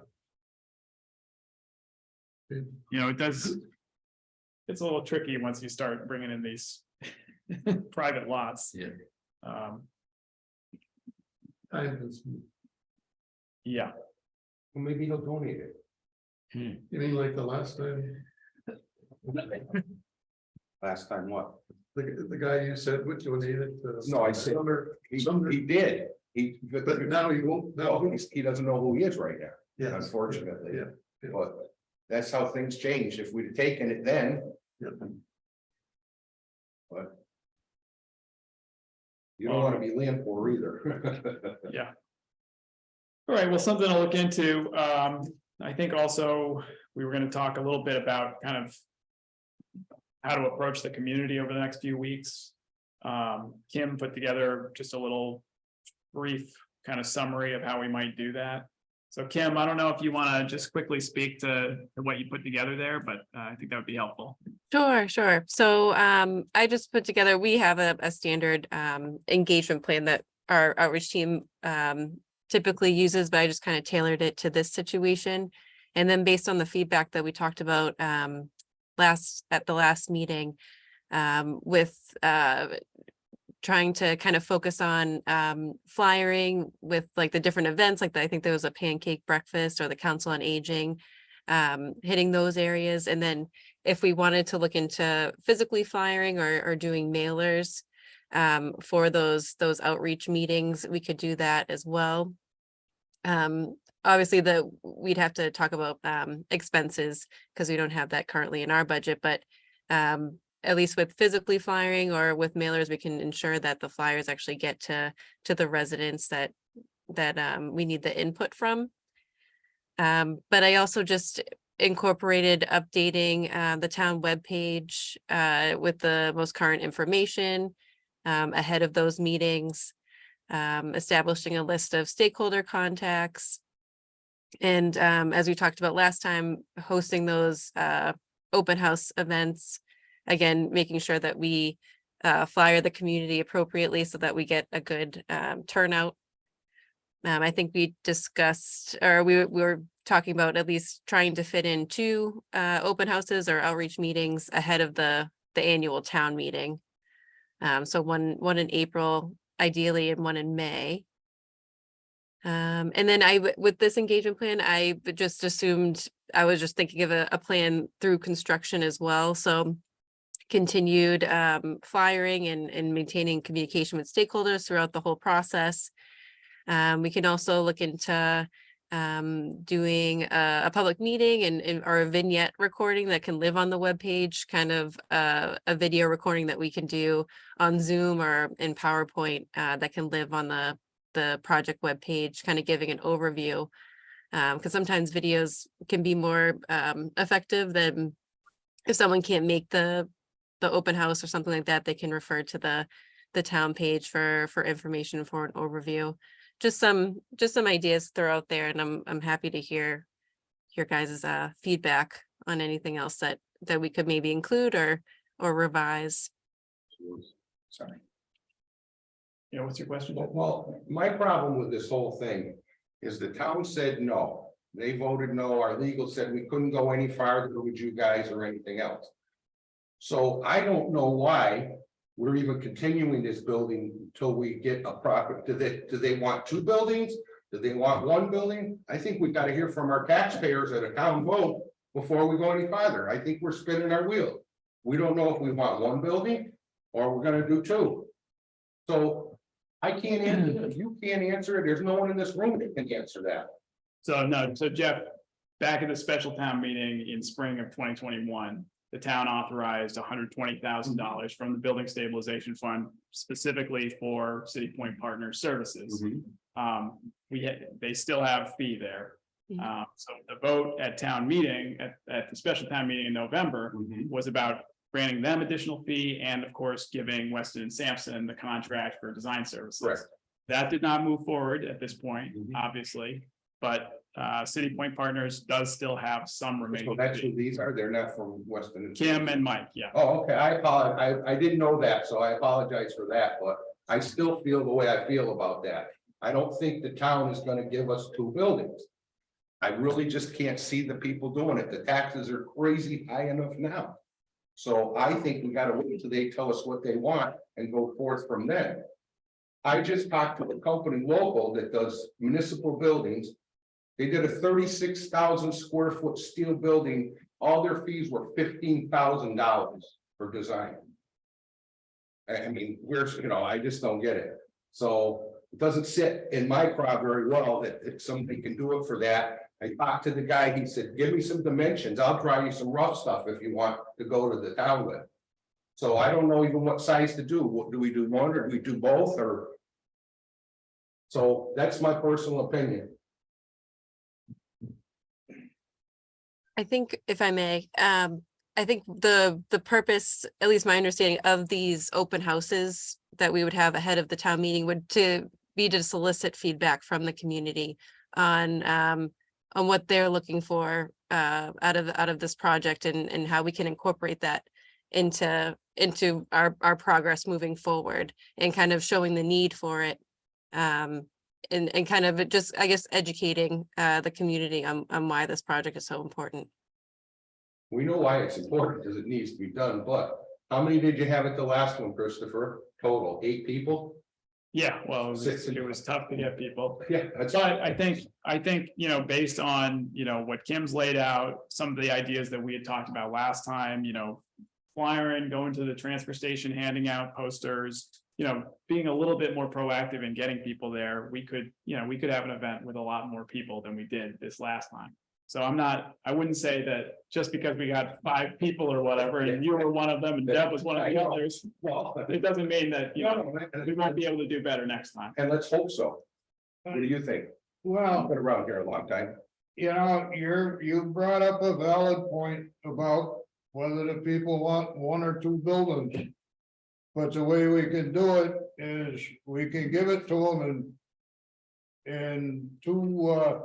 [SPEAKER 2] You know, it's a little tricky once you start bringing in these private lots.
[SPEAKER 4] Yeah.
[SPEAKER 2] Yeah,
[SPEAKER 1] Well, maybe he'll donate it.
[SPEAKER 3] You mean like the last time,
[SPEAKER 1] Last time what?
[SPEAKER 3] the guy you said would donate it?
[SPEAKER 1] No, I said-
[SPEAKER 3] Sumner,
[SPEAKER 1] He did,
[SPEAKER 3] but now he won't,
[SPEAKER 1] no,
[SPEAKER 3] no.
[SPEAKER 1] he doesn't know who he is right now,
[SPEAKER 3] Yeah.
[SPEAKER 1] unfortunately.
[SPEAKER 3] Yeah, yeah.
[SPEAKER 1] But that's how things change, if we'd have taken it then.
[SPEAKER 3] Yeah.
[SPEAKER 1] But. You don't wanna be land poor either.
[SPEAKER 2] yeah. All right, well, something to look into. I think also we were gonna talk a little bit about kind of how to approach the community over the next few weeks. Kim put together just a little brief kind of summary of how we might do that. So Kim, I don't know if you want to just quickly speak to what you put together there, but I think that would be helpful.
[SPEAKER 8] Sure. So I just put together, we have a standard engagement plan that our outreach team typically uses, but I just kind of tailored it to this situation. And then based on the feedback that we talked about at the last meeting, with trying to kind of focus on flyering with like the different events, like I think there was a pancake breakfast or the Council on Aging, hitting those areas. And then if we wanted to look into physically flyering or doing mailers for those outreach meetings, we could do that as well. Obviously we'd have to talk about expenses because we don't have that currently in our budget, but at least with physically flyering or with mailers, we can ensure that the flyers actually get to the residents that we need the input from. But I also just incorporated updating the town webpage with the most current information ahead of those meetings, establishing a list of stakeholder contacts. And as we talked about last time, hosting those open house events, again, making sure that we flyer the community appropriately so that we get a good turnout. I think we discussed, or we were talking about at least trying to fit in 2 open houses or outreach meetings ahead of the annual town meeting. So one in April, ideally, and one in May. And then with this engagement plan, I just assumed, I was just thinking of a plan through construction as well. So continued flyering and maintaining communication with stakeholders throughout the whole process. We can also look into doing a public meeting and or a vignette recording that can live on the webpage, kind of a video recording that we can do on Zoom or in PowerPoint that can live on the project webpage, kind of giving an overview. Because sometimes videos can be more effective than if someone can't make the open house or something like that, they can refer to the town page for information for an overview. Just some ideas to throw out there, and I'm happy to hear your guys' feedback on anything else that we could maybe include or revise.
[SPEAKER 1] Sorry.
[SPEAKER 2] Yeah, what's your question?
[SPEAKER 1] Well, my problem with this whole thing is the town said no. They voted no. Our legal said we couldn't go any farther with you guys or anything else. So I don't know why we're even continuing this building until we get a proper, do they want 2 buildings? Do they want 1 building? I think we've got to hear from our taxpayers at a town vote before we go any farther. I think we're spinning our wheel. We don't know if we want 1 building or we're gonna do 2. So I can't answer it. You can't answer it. There's no one in this room that can answer that.
[SPEAKER 2] So no, so Jeff, back at the special town meeting in spring of 2021, the town authorized $120,000 from the Building Stabilization Fund specifically for City Point Partners Services. They still have fee there. So the vote at town meeting, at the special town meeting in November, was about granting them additional fee and of course giving Weston and Sampson the contract for design services.
[SPEAKER 1] Correct.
[SPEAKER 2] That did not move forward at this point, obviously, but City Point Partners does still have some
[SPEAKER 1] So
[SPEAKER 2] remaining.
[SPEAKER 1] that's
[SPEAKER 2] fee.
[SPEAKER 1] who these are. They're not from Weston.
[SPEAKER 2] Kim and Mike, yeah.
[SPEAKER 1] Oh, okay. I apologize. I didn't know that, so I apologize for that, but I still feel the way I feel about that. I don't think the town is gonna give us 2 buildings. I really just can't see the people doing it. The taxes are crazy high enough now. So I think we gotta wait until they tell us what they want and go forth from there. I just talked to a company local that does municipal buildings. They did a 36,000 square foot steel building. All their fees were $15,000 for design. I mean, I just don't get it. So it doesn't sit in my craw very well that if somebody can do it for that. I talked to the guy, he said, give me some dimensions. I'll draw you some rough stuff if you want to go to the town with. So I don't know even what size to do. What do we do, 1 or do we do both or? So that's my personal opinion.
[SPEAKER 8] I think if I may, I think the purpose, at least my understanding of these open houses that we would have ahead of the town meeting would be to solicit feedback from the community on what they're looking for out of this project and how we can incorporate that into our progress moving forward and kind of showing the need for it. And kind of just, I guess, educating the community on why this project is so important.
[SPEAKER 1] We know why it's important, because it needs to be done, but how many did you have at the last one, Christopher? Total, 8 people?
[SPEAKER 2] Yeah, well,
[SPEAKER 1] Six.
[SPEAKER 2] it was tough to get people.
[SPEAKER 1] Yeah, that's.
[SPEAKER 2] But I think, you know, based on, you know, what Kim's laid out, some of the ideas that we had talked about last time, you know, flyering, going to the transfer station, handing out posters, you know, being a little bit more proactive in getting people there, we could have an event with a lot more people than we did this last time. So I wouldn't say that just because we got 5 people or whatever, and you were one of them and Deb was one of the others,
[SPEAKER 1] Well,
[SPEAKER 2] it doesn't mean that, you know, we might be able to do better next time.
[SPEAKER 1] and let's hope so. What do you think?
[SPEAKER 6] Well,
[SPEAKER 1] I've been around here a long time.
[SPEAKER 6] you know, you brought up a valid point about whether the people want 1 or 2 buildings. But the way we can do it is we can give it to them in 2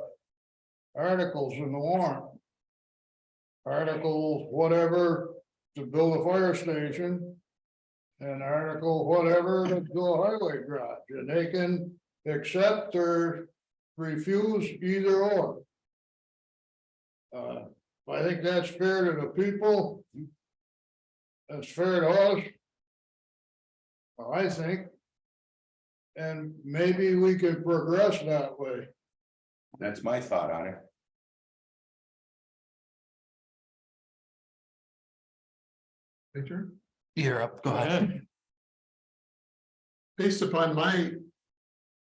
[SPEAKER 6] articles in the warrant. Article whatever to build a fire station. And article whatever to do a highway garage, and they can accept or refuse either or. I think that's fair to the people. That's fair to us. I think. And maybe we could progress that way.
[SPEAKER 1] That's my thought on it.
[SPEAKER 3] Victor?
[SPEAKER 4] You're up, go ahead.
[SPEAKER 3] Based upon my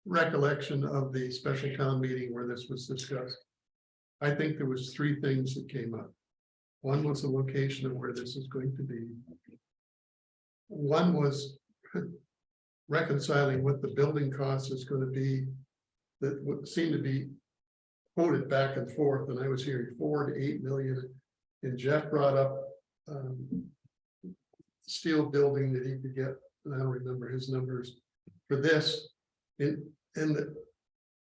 [SPEAKER 3] recollection of the special town meeting where this was discussed, I think there was 3 things that came up. One was the location of where this is going to be. One was reconciling what the building cost is going to be, that would seem to be quoted back and forth, and I was hearing 4 to 8 million. And Jeff brought up steel building that he could get, and I don't remember his numbers for this. And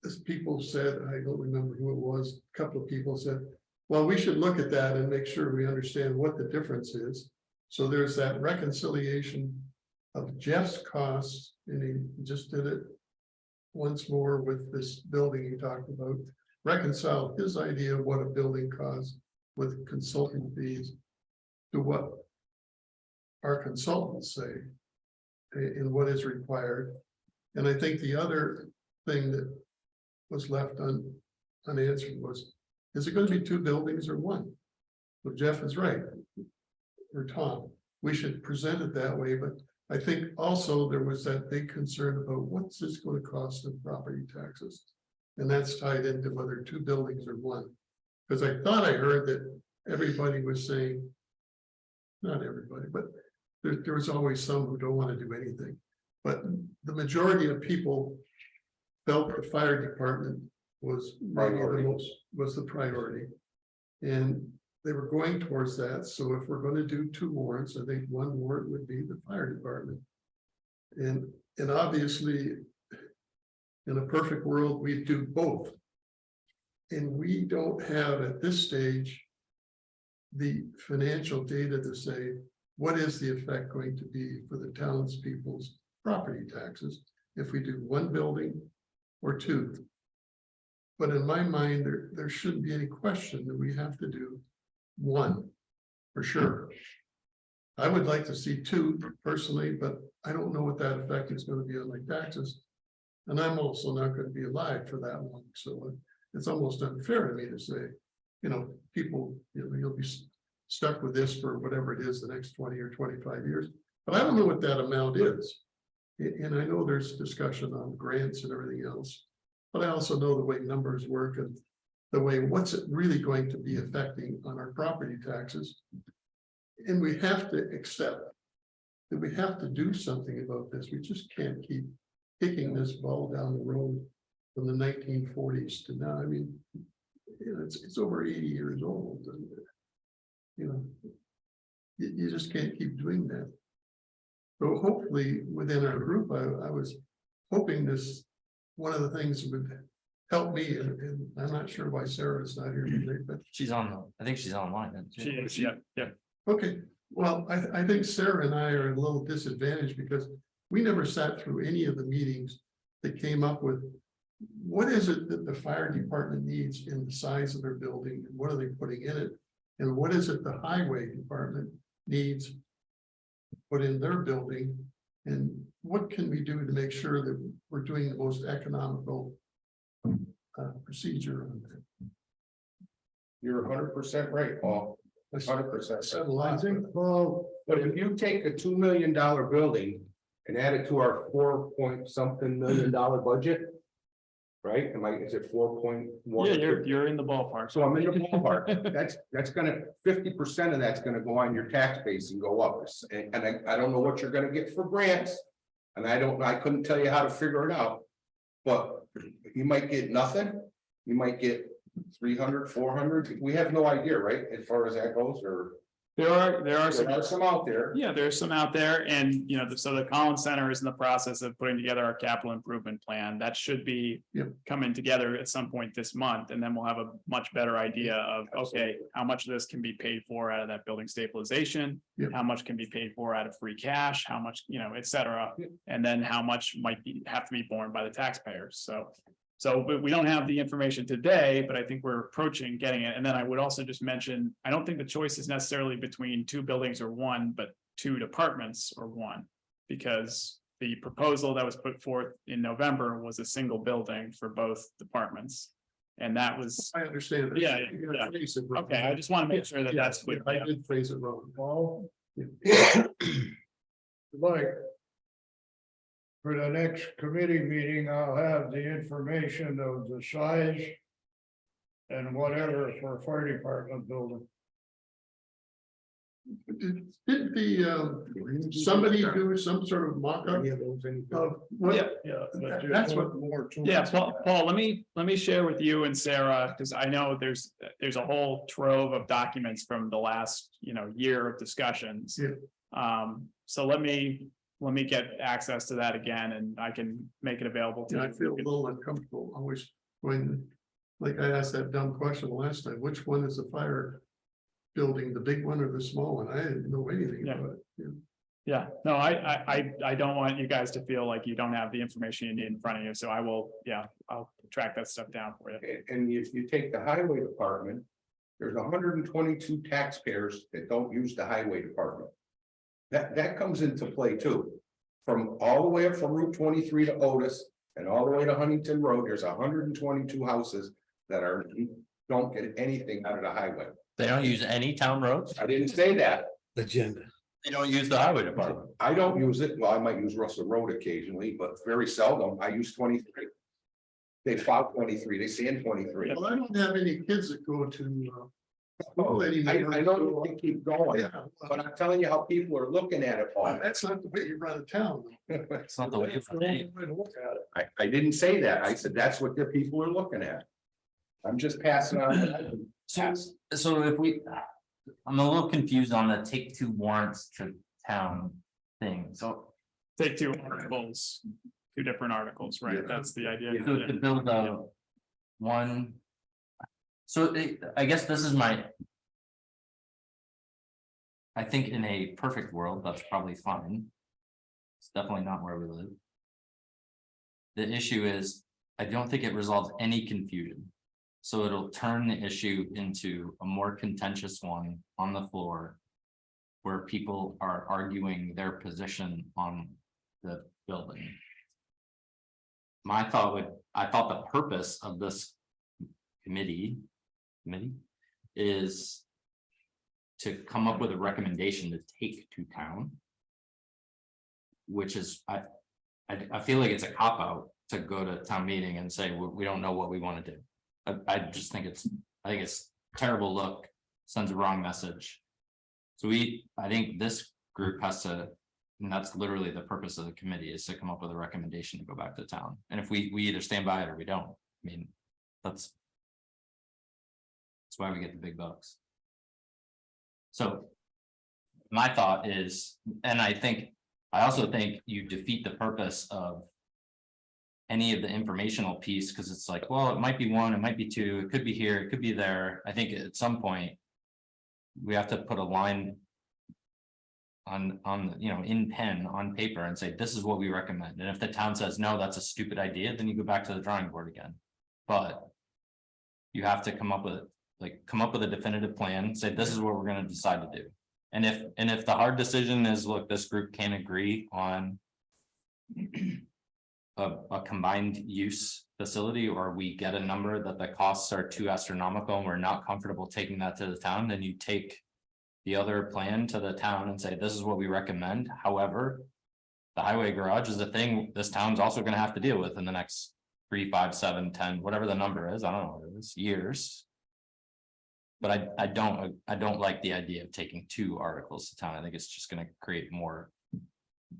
[SPEAKER 3] as people said, I don't remember who it was, a couple of people said, well, we should look at that and make sure we understand what the difference is. So there's that reconciliation of Jeff's costs, and he just did it once more with this building he talked about, reconcile his idea of what a building costs with consulting fees to what our consultants say and what is required. And I think the other thing that was left unanswered was, is it going to be 2 buildings or 1? Well, Jeff is right, or Tom, we should present it that way, but I think also there was that big concern about what's this going to cost in property taxes? And that's tied into whether 2 buildings or 1. Because I thought I heard that everybody was saying, not everybody, but there was always some who don't want to do anything. But the majority of people felt the fire department was maybe was the priority. And they were going towards that. So if we're going to do 2 warrants, I think 1 warrant would be the fire department. And obviously, in a perfect world, we do both. And we don't have at this stage the financial data to say, what is the effect going to be for the townspeople's property taxes if we do 1 building or 2? But in my mind, there shouldn't be any question that we have to do 1 for sure. I would like to see 2 personally, but I don't know what that effect is going to be on my taxes. And I'm also not going to be alive for that long. So it's almost unfair to me to say, you know, people, you'll be stuck with this for whatever it is the next 20 or 25 years. But I don't know what that amount is. And I know there's discussion on grants and everything else. But I also know the way numbers work and the way what's it really going to be affecting on our property taxes. And we have to accept that we have to do something about this. We just can't keep kicking this ball down the road from the 1940s to now. I mean, you know, it's over 80 years old. And, you know, you just can't keep doing that. So hopefully within our group, I was hoping this, one of the things would help me, and I'm not sure why Sarah's not here today, but,
[SPEAKER 4] She's I think she's online. isn't she?
[SPEAKER 2] She is, yep, yep.
[SPEAKER 3] okay. Well, I think Sarah and I are a little disadvantaged because we never sat through any of the meetings that came up with what is it that the fire department needs in the size of their building, and what are they putting in it? And what is it the highway department needs put in their building? And what can we do to make sure that we're doing the most economical procedure on that?
[SPEAKER 1] You're 100% right, Paul, 100%.
[SPEAKER 6] I think, well,
[SPEAKER 1] But if you take a $2 million building and add it to our 4-point-something million budget. Right, is it 4.1?
[SPEAKER 2] Yeah, you're in the ballpark.
[SPEAKER 1] So I'm in the ballpark, that's gonna, 50% of that's gonna go on your tax base and go up, and I don't know what you're gonna get for grants. And I couldn't tell you how to figure it out. But you might get nothing, you might get 300, 400, we have no idea, right, as far as that goes, or
[SPEAKER 2] There are
[SPEAKER 1] there are some out there.
[SPEAKER 2] Yeah, there's some out there, and so the Collins Center is in the process of putting together our capital improvement plan. That should be
[SPEAKER 3] Yep.
[SPEAKER 2] coming together at some point this month, and then we'll have a much better idea of, okay, how much of this can be paid for out of that building stabilization?
[SPEAKER 3] Yep.
[SPEAKER 2] How much can be paid for out of free cash, how much, et cetera,
[SPEAKER 3] Yep.
[SPEAKER 2] and then how much might have to be borne by the taxpayers, So we don't have the information today, but I think we're approaching getting it. And then I would also just mention, I don't think the choice is necessarily between 2 buildings or 1, but 2 departments or 1. Because the proposal that was put forth in November was a single building for both departments. And that was,
[SPEAKER 3] I understand. that.
[SPEAKER 2] Yeah,
[SPEAKER 3] You gotta
[SPEAKER 2] yeah.
[SPEAKER 3] phrase it wrong.
[SPEAKER 2] okay, I just want to make sure that
[SPEAKER 3] Yeah,
[SPEAKER 2] that's clear.
[SPEAKER 3] I did phrase it wrong.
[SPEAKER 6] well,
[SPEAKER 3] Yeah.
[SPEAKER 6] like. For the next committee meeting, I'll have the information of the size. And whatever for a fire department building.
[SPEAKER 3] Did somebody do some sort of mock-up of what?
[SPEAKER 2] Yeah.
[SPEAKER 3] That's what,
[SPEAKER 6] More to.
[SPEAKER 2] Yeah, Paul, let me share with you and Sarah, because I know there's a whole trove of documents from the last, year of discussions.
[SPEAKER 3] Yeah.
[SPEAKER 2] So let me get access to that again, and I can make it available to
[SPEAKER 3] yeah, I
[SPEAKER 2] you.
[SPEAKER 3] feel a little uncomfortable always when, like I asked that dumb question last time, which one is the fire building, the big one or the small one? I didn't know anything
[SPEAKER 2] Yeah.
[SPEAKER 3] about it. Yeah.
[SPEAKER 2] Yeah, no, I don't want you guys to feel like you don't have the information you need in front of you, so I will, I'll track that stuff down for you.
[SPEAKER 1] And if you take the highway department, there's 122 taxpayers that don't use the highway department. That comes into play too. From all the way up from Route 23 to Otis and all the way to Huntington Road, there's 122 houses that don't get anything out of the highway.
[SPEAKER 4] They don't use any town roads.
[SPEAKER 1] I didn't say that.
[SPEAKER 3] Agenda.
[SPEAKER 4] They don't use the highway department.
[SPEAKER 1] I don't use it. Well, I might use Russell Road occasionally, but very seldom. I use 23. They file 23, they sand 23.
[SPEAKER 3] Well, I don't have any kids that go to.
[SPEAKER 1] I know you can keep going,
[SPEAKER 3] Yeah,
[SPEAKER 1] but I'm telling you how people are looking at it, Paul.
[SPEAKER 3] that's not the way you run a town.
[SPEAKER 4] It's not the way.
[SPEAKER 3] That's the wrong way to look at it.
[SPEAKER 1] I didn't say that. I said that's what the people are looking at. I'm just passing on.
[SPEAKER 4] So if I'm a little confused on the take 2 warrants to town thing, so.
[SPEAKER 2] Take 2 articles, 2 different articles, right?
[SPEAKER 3] Yeah.
[SPEAKER 2] That's the idea.
[SPEAKER 4] So to build a one. So I guess this is I think in a perfect world, that's probably fine. It's definitely not where we live. The issue is, I don't think it resolves any confusion. So it'll turn the issue into a more contentious one on the floor. Where people are arguing their position on the building. I thought the purpose of this committee is to come up with a recommendation to take to town. Which is, I feel like it's a cop-out to go to town meeting and say, we don't know what we want to do. I just think it's a terrible look, sends a wrong message. So I think this group has to, and that's literally the purpose of the committee, is to come up with a recommendation to go back to town. And if we either stand by it or we don't, I mean, that's why we get the big bucks. So my thought is, and I also think you defeat the purpose of any of the informational piece, because it's like, well, it might be one, it might be two, it could be here, it could be there. I think at some point. We have to put a line. On, you know, in pen, on paper and say, this is what we recommend. And if the town says, no, that's a stupid idea, then you go back to the drawing board again. But. You have to come up with, a definitive plan, say, this is what we're gonna decide to do. And if the hard decision is, look, this group can't agree on. A combined use facility, or we get a number that the costs are too astronomical and we're not comfortable taking that to the town, then you take. The other plan to the town and say, this is what we recommend, however. The highway garage is a thing this town's also gonna have to deal with in the next 3, 5, 7, 10, whatever the number is, I don't know what it is, years. But I don't like the idea of taking 2 articles to town. I think it's just gonna create more.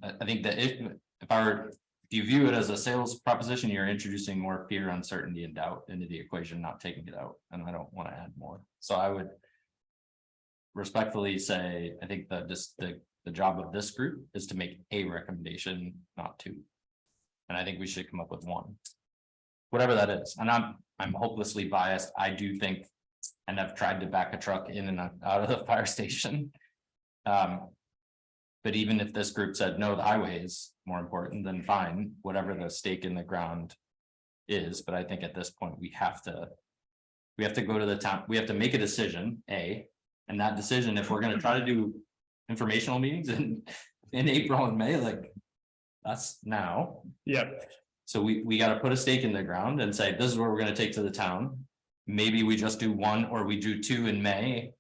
[SPEAKER 4] I think that if you view it as a sales proposition, you're introducing more fear, uncertainty, and doubt into the equation, not taking it out, and I don't want to add more. So I would. Respectfully say, I think that the job of this group is to make a recommendation, not 2. And I think we should come up with 1. Whatever that is, and I'm hopelessly biased, I do think. And I've tried to back a truck in and out of the fire station. But even if this group said, no, the highway is more important, then fine, whatever the stake in the ground. Is, but I think at this point, we have to go to the town, we have to make a decision, and that decision, if we're gonna try to do informational meetings in April and May, like. That's now,
[SPEAKER 2] Yep,
[SPEAKER 4] so we gotta put a stake in the ground and say, this is what we're gonna take to the town. Maybe we just do 1 or we do 2 in May.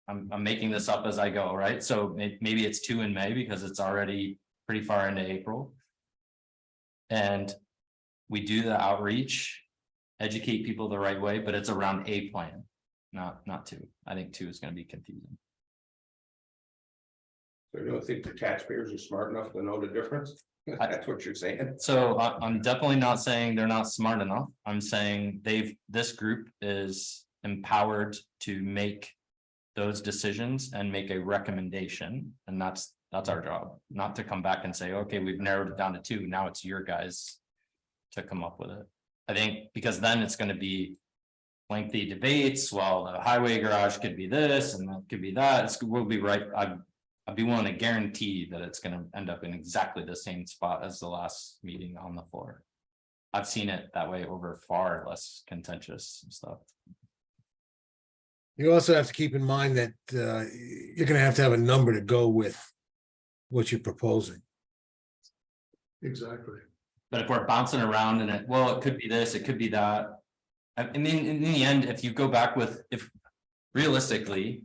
[SPEAKER 4] I'm making this up as I go, right? So maybe it's 2 in May because it's already pretty far into April. And we do the outreach, educate people the right way, but it's around a plan. Not 2. I think 2 is gonna be confusing.
[SPEAKER 1] So you don't think the taxpayers are smart enough to know the difference? That's what you're saying.
[SPEAKER 4] So I'm definitely not saying they're not smart enough. I'm saying this group is empowered to make. Those decisions and make a recommendation, and that's our job, not to come back and say, okay, we've narrowed it down to 2. Now it's your guys. To come up with it. I think because then it's gonna be. Lengthy debates, well, the highway garage could be this and that could be that, we'll be right, I'd be willing to guarantee that it's gonna end up in exactly the same spot as the last meeting on the floor. I've seen it that way over far less contentious stuff.
[SPEAKER 9] You also have to keep in mind that you're gonna have to have a number to go with what you're proposing.
[SPEAKER 3] Exactly.
[SPEAKER 4] But if we're bouncing around and it could be this, it could be that. I mean, in the end, if you go back if realistically,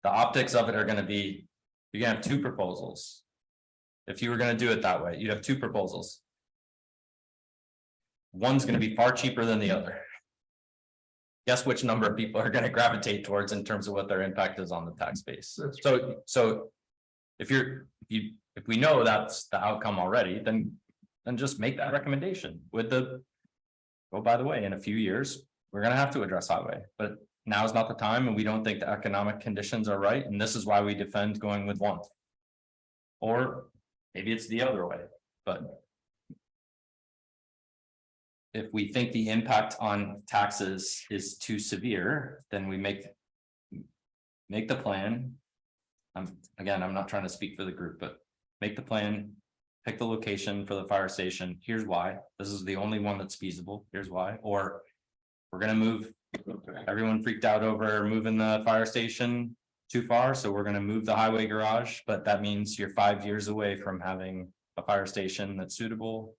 [SPEAKER 4] the optics of it are gonna be, you're gonna have 2 proposals. If you were gonna do it that way, you'd have 2 proposals. One's gonna be far cheaper than the other. Guess which number of people are gonna gravitate towards in terms of what their impact is on the tax base. So if we know that's the outcome already, then just make that recommendation with oh, by the way, in a few years, we're gonna have to address highway, but now is not the time, and we don't think the economic conditions are right, and this is why we defend going with 1. Or maybe it's the other way, but. If we think the impact on taxes is too severe, then we make the plan. Again, I'm not trying to speak for the group, but make the plan. Pick the location for the fire station. Here's why. This is the only one that's feasible. Here's why. Or we're gonna move. Everyone freaked out over moving the fire station too far, so we're gonna move the highway garage, but that means you're 5 years away from having a fire station that's suitable.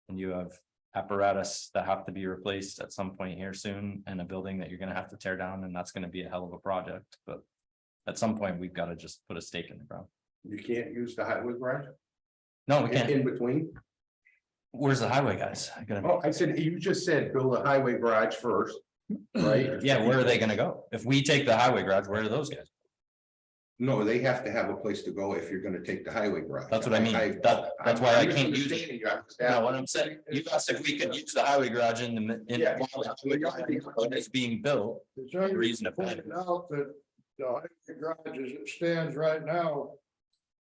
[SPEAKER 4] And you have apparatus that have to be replaced at some point here soon, and a building that you're gonna have to tear down, and that's gonna be a hell of a project, but. At some point, we've got to just put a stake in the ground.
[SPEAKER 1] You can't use the highway garage
[SPEAKER 4] No, we can't.
[SPEAKER 1] in between.
[SPEAKER 4] Where's the highway guys?
[SPEAKER 1] Oh, I said, you just said build a highway garage first, right?
[SPEAKER 4] Yeah, where are they gonna go? If we take the highway garage, where are those guys?
[SPEAKER 1] No, they have to have a place to go if you're gonna take the highway garage.
[SPEAKER 4] That's what I mean. That's why I can't use it. No, what I'm saying, you asked if we could use the highway garage
[SPEAKER 1] Yeah.
[SPEAKER 4] when it's being built.
[SPEAKER 6] It's already
[SPEAKER 4] Reason to
[SPEAKER 6] pointed out that the highway garage as it stands right now.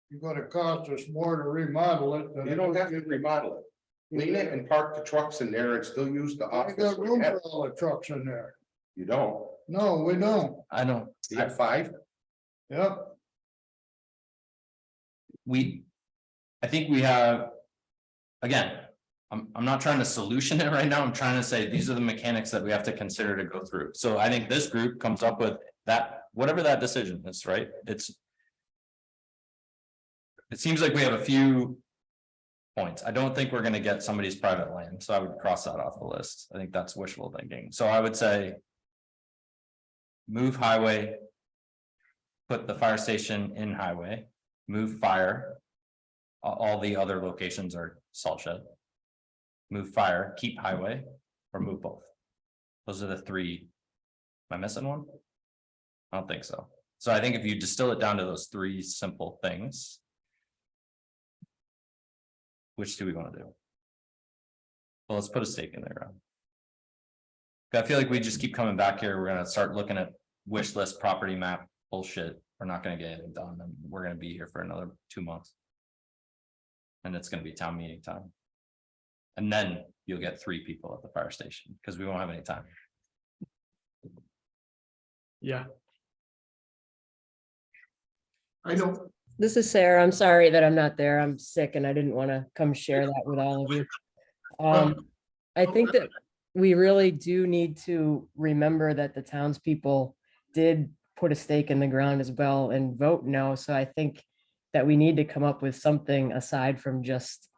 [SPEAKER 6] You're gonna cost us more to remodel it than.
[SPEAKER 1] You don't have to remodel it. Clean it and park the trucks in there and still use the
[SPEAKER 6] I
[SPEAKER 1] office.
[SPEAKER 6] got room for all the trucks in there.
[SPEAKER 1] You don't,
[SPEAKER 6] No, we don't.
[SPEAKER 4] I don't,
[SPEAKER 1] you got 5,
[SPEAKER 6] Yep.
[SPEAKER 4] I think we have. Again, I'm not trying to solution it right now. I'm trying to say these are the mechanics that we have to consider to go through. So I think this group comes up with that, whatever that decision is, right? It seems like we have a few points. I don't think we're gonna get somebody's private land, so I would cross that off the list. I think that's wishful thinking. So I would say move highway, put the fire station in highway, move fire. All the other locations are salt shed. Move fire, keep highway, or move both. Those are the 3. Am I missing one? I don't think so. So I think if you distill it down to those 3 simple things. Which do we want to do? Well, let's put a stake in there. I feel like we just keep coming back here. We're gonna start looking at wish list property map bullshit. We're not gonna get anything done, and we're gonna be here for another 2 months. And it's gonna be town meeting time. And then you'll get 3 people at the fire station, because we won't have any time.
[SPEAKER 2] Yeah,
[SPEAKER 3] I don't,
[SPEAKER 10] This is Sarah. I'm sorry that I'm not there. I'm sick and I didn't want to come share that with all of you. I think that we really do need to remember that the townspeople did put a stake in the ground as well and vote no. So I think that we need to come up with something aside from just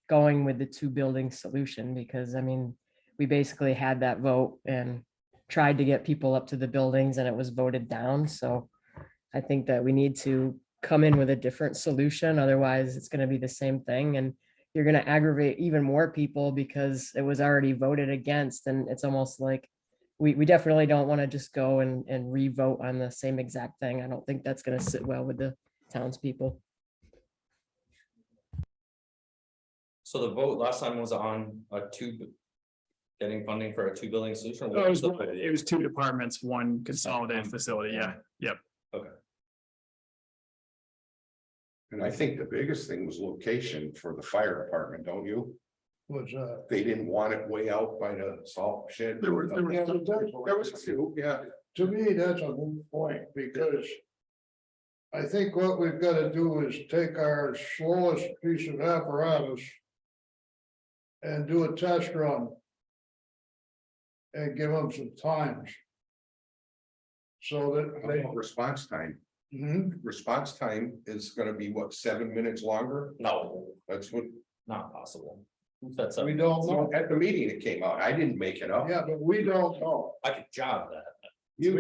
[SPEAKER 10] going with the 2 building solution, because I mean, we basically had that vote and tried to get people up to the buildings and it was voted down. So I think that we need to come in with a different solution. Otherwise, it's going to be the same thing. And you're going to aggravate even more people because it was already voted against. And it's almost like we definitely don't want to just go and re-vote on the same exact thing. I don't think that's going to sit well with the townspeople.
[SPEAKER 4] So the vote last time was on a 2. Getting funding for a 2 building solution.
[SPEAKER 2] Oh, it was 2 departments, 1 consolidated facility. Yeah, yep.
[SPEAKER 1] and I think the biggest thing was location for the fire department, don't you?
[SPEAKER 6] Was,
[SPEAKER 1] They didn't want it way out by the salt shed.
[SPEAKER 3] there were
[SPEAKER 6] yeah,
[SPEAKER 3] some-
[SPEAKER 1] There was a few, yeah.
[SPEAKER 6] to me, that's a moot point, because I think what we've got to do is take our slowest piece of apparatus and do a test run and give them some times. So that
[SPEAKER 1] How about response time?
[SPEAKER 6] Mhm.
[SPEAKER 1] Response time is gonna be what, 7 minutes longer?
[SPEAKER 4] No,
[SPEAKER 1] That's what,
[SPEAKER 4] not possible. That's
[SPEAKER 6] we don't know.
[SPEAKER 1] so at the meeting it came out. I didn't make it up.
[SPEAKER 6] Yeah, but we don't know.
[SPEAKER 4] I could job that.
[SPEAKER 1] You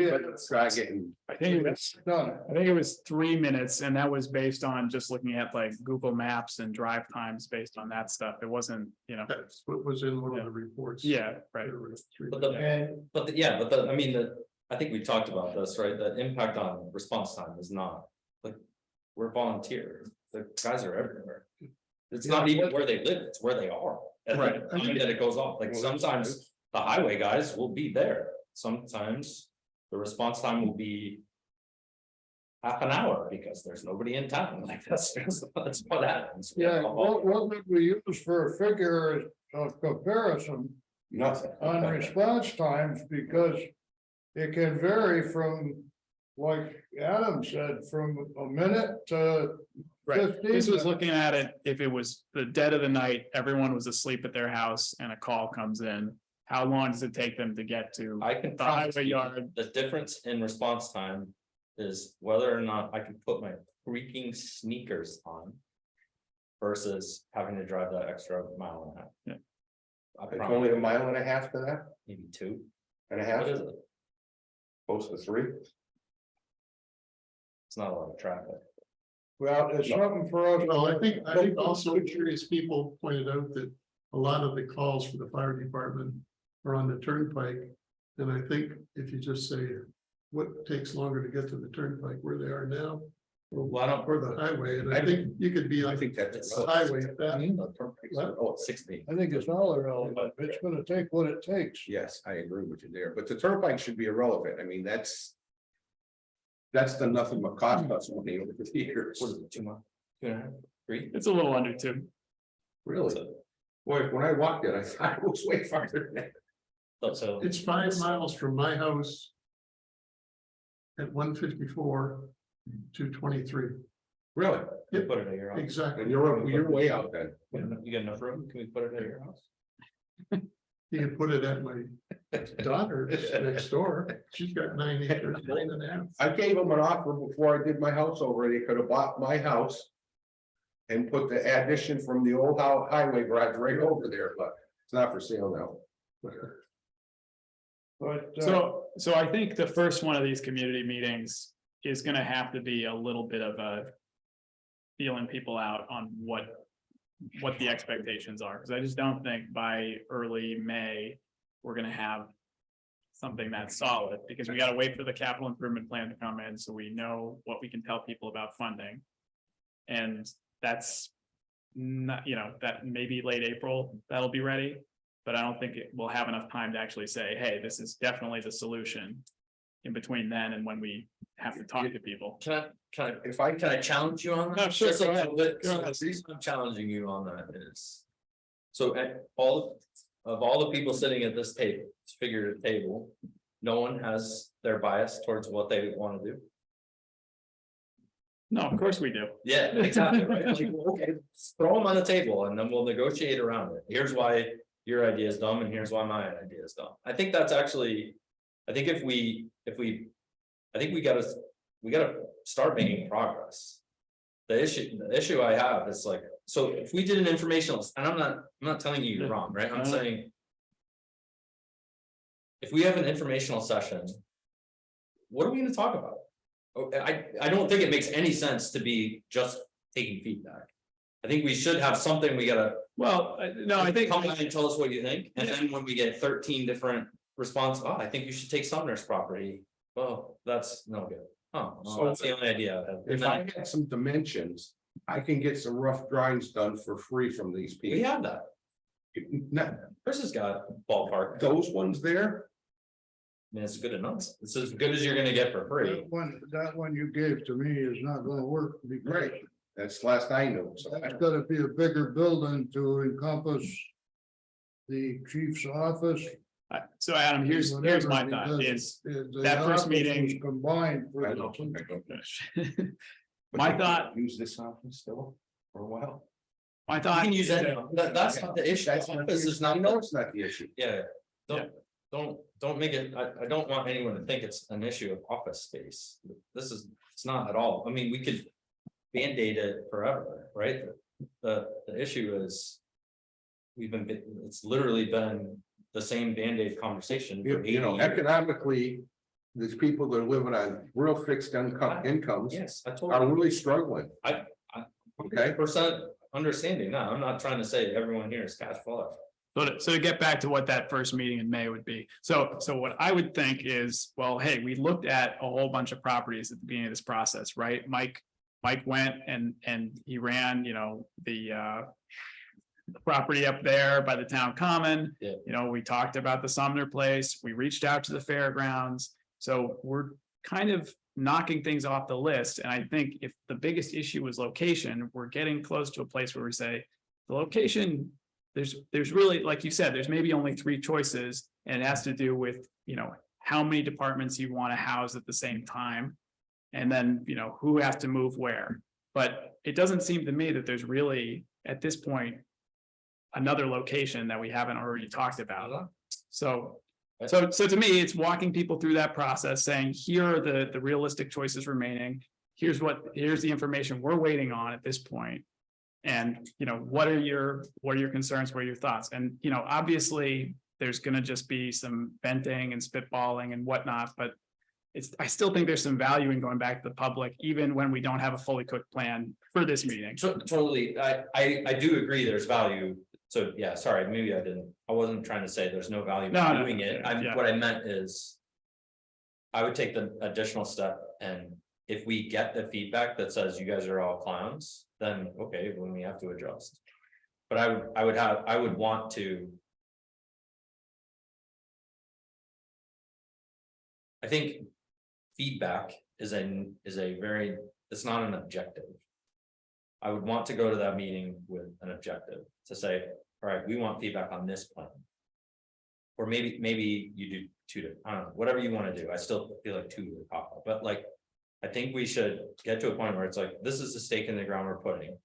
[SPEAKER 1] try getting,
[SPEAKER 2] I think it was,
[SPEAKER 6] Done.
[SPEAKER 2] I think it was 3 minutes, and that was based on just looking at like Google Maps and drive times based on that stuff. It wasn't,
[SPEAKER 3] that's what was in one of the reports.
[SPEAKER 2] yeah, right.
[SPEAKER 3] There were 3.
[SPEAKER 4] But the,
[SPEAKER 6] And
[SPEAKER 4] I mean, I think we talked about this, right? The impact on response time is not, like, we're volunteer, the guys are everywhere. It's not even where they live, it's where they are. At the
[SPEAKER 2] Right.
[SPEAKER 4] time that it goes off, like
[SPEAKER 1] Well, that's
[SPEAKER 4] sometimes the highway guys will be there, sometimes the response time will be. Half an hour because there's nobody in town, like that's what happens.
[SPEAKER 6] yeah, what would we use for a figure of comparison
[SPEAKER 1] nothing.
[SPEAKER 6] on response times, because it can vary from, like Adam said, from a minute to
[SPEAKER 2] Right.
[SPEAKER 6] 15
[SPEAKER 2] This was
[SPEAKER 6] minutes.
[SPEAKER 2] looking at it, if it was the dead of the night, everyone was asleep at their house and a call comes in. How long does it take them to get to?
[SPEAKER 4] I can
[SPEAKER 2] The highway
[SPEAKER 4] promise you,
[SPEAKER 2] yard.
[SPEAKER 4] the difference in response time is whether or not I can put my freaking sneakers on. Versus having to drive that extra mile and a half.
[SPEAKER 2] Yeah.
[SPEAKER 4] I
[SPEAKER 1] It's
[SPEAKER 4] promise,
[SPEAKER 1] only a mile and a half to that,
[SPEAKER 4] maybe 2.
[SPEAKER 1] and a half,
[SPEAKER 4] What is it?
[SPEAKER 1] close to 3.
[SPEAKER 4] It's not a lot of traffic.
[SPEAKER 6] Well, it's something for us.
[SPEAKER 3] Well, I think also curious people pointed out that a lot of the calls for the fire department are on the turnpike. And I think if you just say, what takes longer to get to the turnpike, where they are now?
[SPEAKER 4] Well, I don't-
[SPEAKER 3] Or the highway, and I think you could be
[SPEAKER 1] I
[SPEAKER 3] on
[SPEAKER 1] think that's.
[SPEAKER 4] It's
[SPEAKER 3] the highway at that.
[SPEAKER 4] Oh, 60.
[SPEAKER 6] I think it's all irrelevant. It's gonna take what it takes.
[SPEAKER 1] Yes, I agree with you there, but the turnpike should be irrelevant. I mean, that's done nothing but cost us money over the years.
[SPEAKER 4] What is it, 2 months? 2.5, 3?
[SPEAKER 2] It's a little under 2.
[SPEAKER 1] Really? Boy, when I walked it, I thought it was way farther than that.
[SPEAKER 4] So,
[SPEAKER 3] It's 5 miles from my house. At 154 to 23,
[SPEAKER 1] Really?
[SPEAKER 4] you put it at your house.
[SPEAKER 3] exactly.
[SPEAKER 1] And you're way out then.
[SPEAKER 4] You got enough room? Can we put it at your house?
[SPEAKER 3] You can put it at my daughter's next door. She's got 9 acres, 9.5.
[SPEAKER 1] I gave them an offer before I did my house over. They could have bought my house. And put the addition from the old highway garage right over there, but it's not for sale now.
[SPEAKER 6] But,
[SPEAKER 2] So I think the first one of these community meetings is gonna have to be a little bit of a. Feeling people out on what the expectations are, because I just don't think by early May, we're gonna have. Something that's solid, because we gotta wait for the capital improvement plan to come in, so we know what we can tell people about funding. And that's not, that maybe late April, that'll be ready. But I don't think it will have enough time to actually say, hey, this is definitely the solution. In between then and when we have to talk to people.
[SPEAKER 4] Can I,
[SPEAKER 1] If
[SPEAKER 4] can I challenge you on that?
[SPEAKER 2] No, sure,
[SPEAKER 4] Just a
[SPEAKER 2] go ahead,
[SPEAKER 4] little bit.
[SPEAKER 2] go
[SPEAKER 4] So
[SPEAKER 2] ahead.
[SPEAKER 4] the reason I'm challenging you on that is. So at all the people sitting at this table, this figurative table, no one has their bias towards what they want to do.
[SPEAKER 2] No, of course we do.
[SPEAKER 4] Yeah, exactly, right? Like, okay, throw them on the table and then we'll negotiate around it. Here's why your idea is dumb and here's why my idea is dumb. I think that's actually, I think I think we gotta start making progress. The issue I have is like, so if we did an informational, and I'm not telling you you're wrong, right? I'm saying. If we have an informational session. What are we gonna talk about? I don't think it makes any sense to be just taking feedback. I think we should have something we gotta.
[SPEAKER 2] Well, no, I think.
[SPEAKER 4] Come back and tell us what you think, and then when we get 13 different responses, oh, I think you should take Sumner's property. Well, that's no good. Oh, well,
[SPEAKER 1] So
[SPEAKER 4] that's the only idea I have.
[SPEAKER 1] If I had some dimensions, I can get some rough drawings done for free from these
[SPEAKER 4] We
[SPEAKER 1] people.
[SPEAKER 4] have that.
[SPEAKER 1] Not
[SPEAKER 4] Chris has got ballpark.
[SPEAKER 1] those ones there,
[SPEAKER 4] I mean, it's good enough. It's as good as you're gonna get for free.
[SPEAKER 6] that one you gave to me is not gonna work. Because
[SPEAKER 1] right, that's last I knew, so.
[SPEAKER 6] It's gotta be a bigger building to encompass. The chief's office.
[SPEAKER 2] So Adam, here's my
[SPEAKER 6] whatever,
[SPEAKER 2] thought
[SPEAKER 6] because
[SPEAKER 2] is,
[SPEAKER 6] the
[SPEAKER 2] that first
[SPEAKER 6] office was
[SPEAKER 2] meeting-
[SPEAKER 6] Combined. for
[SPEAKER 1] I know.
[SPEAKER 6] the-
[SPEAKER 2] my thought,
[SPEAKER 1] Use this office still for a while.
[SPEAKER 2] my
[SPEAKER 4] You
[SPEAKER 2] thought.
[SPEAKER 4] can use
[SPEAKER 2] is
[SPEAKER 4] that. That's not the issue.
[SPEAKER 1] That's not the
[SPEAKER 4] This is
[SPEAKER 1] issue.
[SPEAKER 4] not.
[SPEAKER 1] I know it's not the issue.
[SPEAKER 4] Yeah, don't make it, I don't want anyone to think it's an issue of office space. It's not at all. I mean, we could. Band-aid it forever, right? The issue is. It's literally been the same Band-Aid conversation. for 80 years.
[SPEAKER 1] Economically, there's people that are living on real fixed incomes
[SPEAKER 4] Yes, I
[SPEAKER 1] are
[SPEAKER 4] totally.
[SPEAKER 1] really struggling. Okay,
[SPEAKER 4] Percent understanding, no, I'm not trying to say everyone here is cash flush.
[SPEAKER 2] So to get back to what that first meeting in May would be, so what I would think is, well, hey, we looked at a whole bunch of properties at the beginning of this process, right? Mike went and he ran, the property up there by the town common.
[SPEAKER 4] Yeah.
[SPEAKER 2] We talked about the Sumner place, we reached out to the fairgrounds, so we're kind of knocking things off the list. And I think if the biggest issue was location, we're getting close to a place where we say, the location, there's really, like you said, there's maybe only 3 choices, and it has to do with, how many departments you want to house at the same time. And then, who has to move where. But it doesn't seem to me that there's really, at this point, another location that we haven't already talked about. So to me, it's walking people through that process, saying, here are the realistic choices remaining. Here's the information we're waiting on at this point. And, what are your concerns, what are your thoughts? And, obviously, there's gonna just be some venting and spitballing and whatnot, but I still think there's some value in going back to the public, even when we don't have a fully cooked plan for this meeting.
[SPEAKER 4] Totally, I do agree there's value. So, yeah, sorry, maybe I wasn't trying to say there's no value
[SPEAKER 2] No,
[SPEAKER 4] in
[SPEAKER 2] no,
[SPEAKER 4] doing it.
[SPEAKER 2] yeah.
[SPEAKER 4] What I meant is. I would take the additional step, and if we get the feedback that says you guys are all clowns, then okay, when we have to adjust. But I would want to. I think feedback is very, it's not an objective. I would want to go to that meeting with an objective to say, all right, we want feedback on this plan. Or maybe you do two, I don't know, whatever you wanna do, I still feel like two would pop up, but like. I think we should get to a point where it's like, this is the stake in the ground we're putting.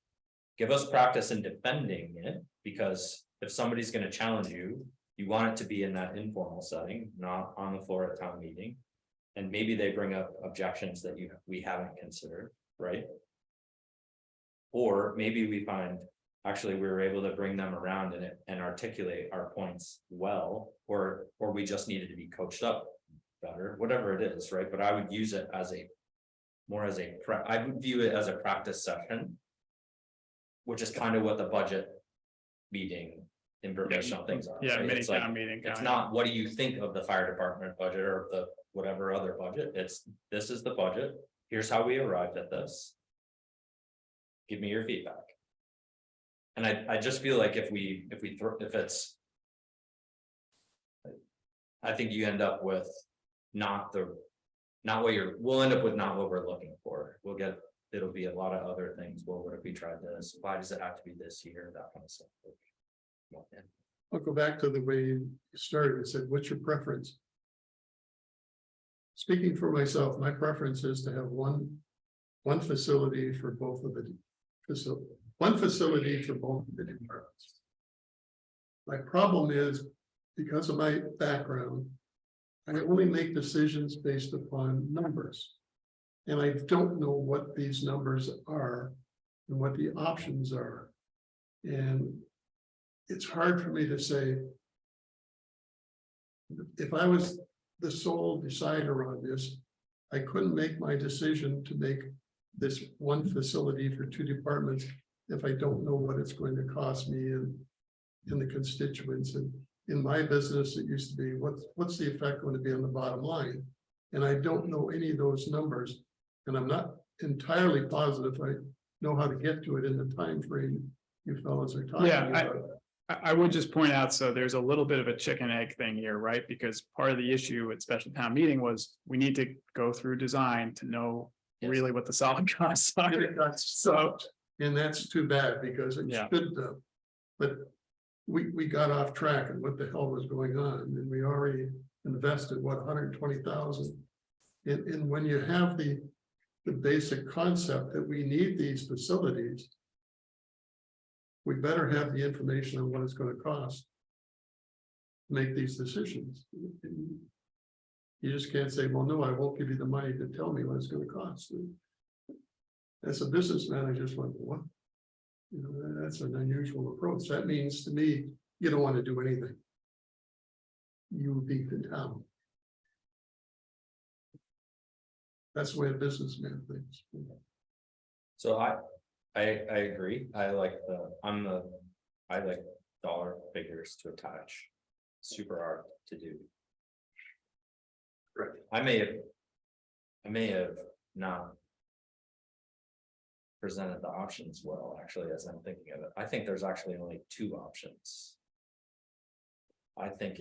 [SPEAKER 4] Give us practice in defending it, because if somebody's gonna challenge you, you want it to be in that informal setting, not on the floor at town meeting. And maybe they bring up objections that we haven't considered, right? Or maybe we find, actually, we were able to bring them around and articulate our points well, or we just needed to be coached up better, whatever it is, right? But I would use it as I would view it as a practice session. Which is kind of what the budget meeting informational things are.
[SPEAKER 2] Yeah,
[SPEAKER 4] right?
[SPEAKER 2] mini
[SPEAKER 4] It's like,
[SPEAKER 2] town meeting.
[SPEAKER 4] it's
[SPEAKER 2] kinda.
[SPEAKER 4] not, what do you think of the fire department budget or the whatever other budget? It's, this is the budget. Here's how we arrived at this. Give me your feedback. And I just feel like if it's. I think you end up with we'll end up with not what we're looking for. It'll be a lot of other things. Well, what if we tried this? Why does it have to be this year? That kind of stuff.
[SPEAKER 3] I'll go back to the way you started. You said, what's your preference? Speaking for myself, my preference is to have one facility for both of the one facility for both of the departments. My problem is, because of my background, I only make decisions based upon numbers. And I don't know what these numbers are and what the options are. And it's hard for me to say, if I was the sole decider on this, I couldn't make my decision to make this one facility for two departments if I don't know what it's going to cost me and the constituents. And in my business, it used to be, what's the effect going to be on the bottom line? And I don't know any of those numbers. And I'm not entirely positive I know how to get to it in the time frame you fellows are talking
[SPEAKER 2] Yeah,
[SPEAKER 3] about.
[SPEAKER 2] I would just point out, so there's a little bit of a chicken egg thing here, right? Because part of the issue at special town meeting was we need to go through design to know
[SPEAKER 4] Yes.
[SPEAKER 2] really what the solid costs are. So,
[SPEAKER 3] And that's too bad, because it
[SPEAKER 2] Yeah.
[SPEAKER 3] should, but we got off track and what the hell was going on, and we already invested, what, 120,000? And when you have the basic concept that we need these facilities, we better have the information on what it's gonna cost to make these decisions. You just can't say, well, no, I won't give you the money to tell me what it's gonna cost. As a businessman, I just went, what? You know, that's an unusual approach. That means to me, you don't want to do anything. You beat the town. That's the way a businessman thinks.
[SPEAKER 4] So I agree. I like dollar figures to attach. Super hard to do.
[SPEAKER 3] Right.
[SPEAKER 4] I may have not presented the options well, actually, as I'm thinking of it. I think there's actually only two options. I think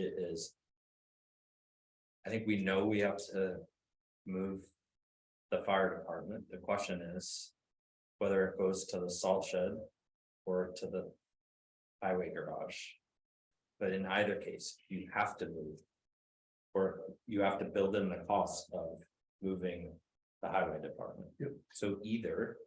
[SPEAKER 4] we know we have to move the fire department. The question is whether it goes to the salt shed or to the highway garage. But in either case, you have to move, or you have to build in the cost of moving the highway department.
[SPEAKER 3] Yep.
[SPEAKER 4] So either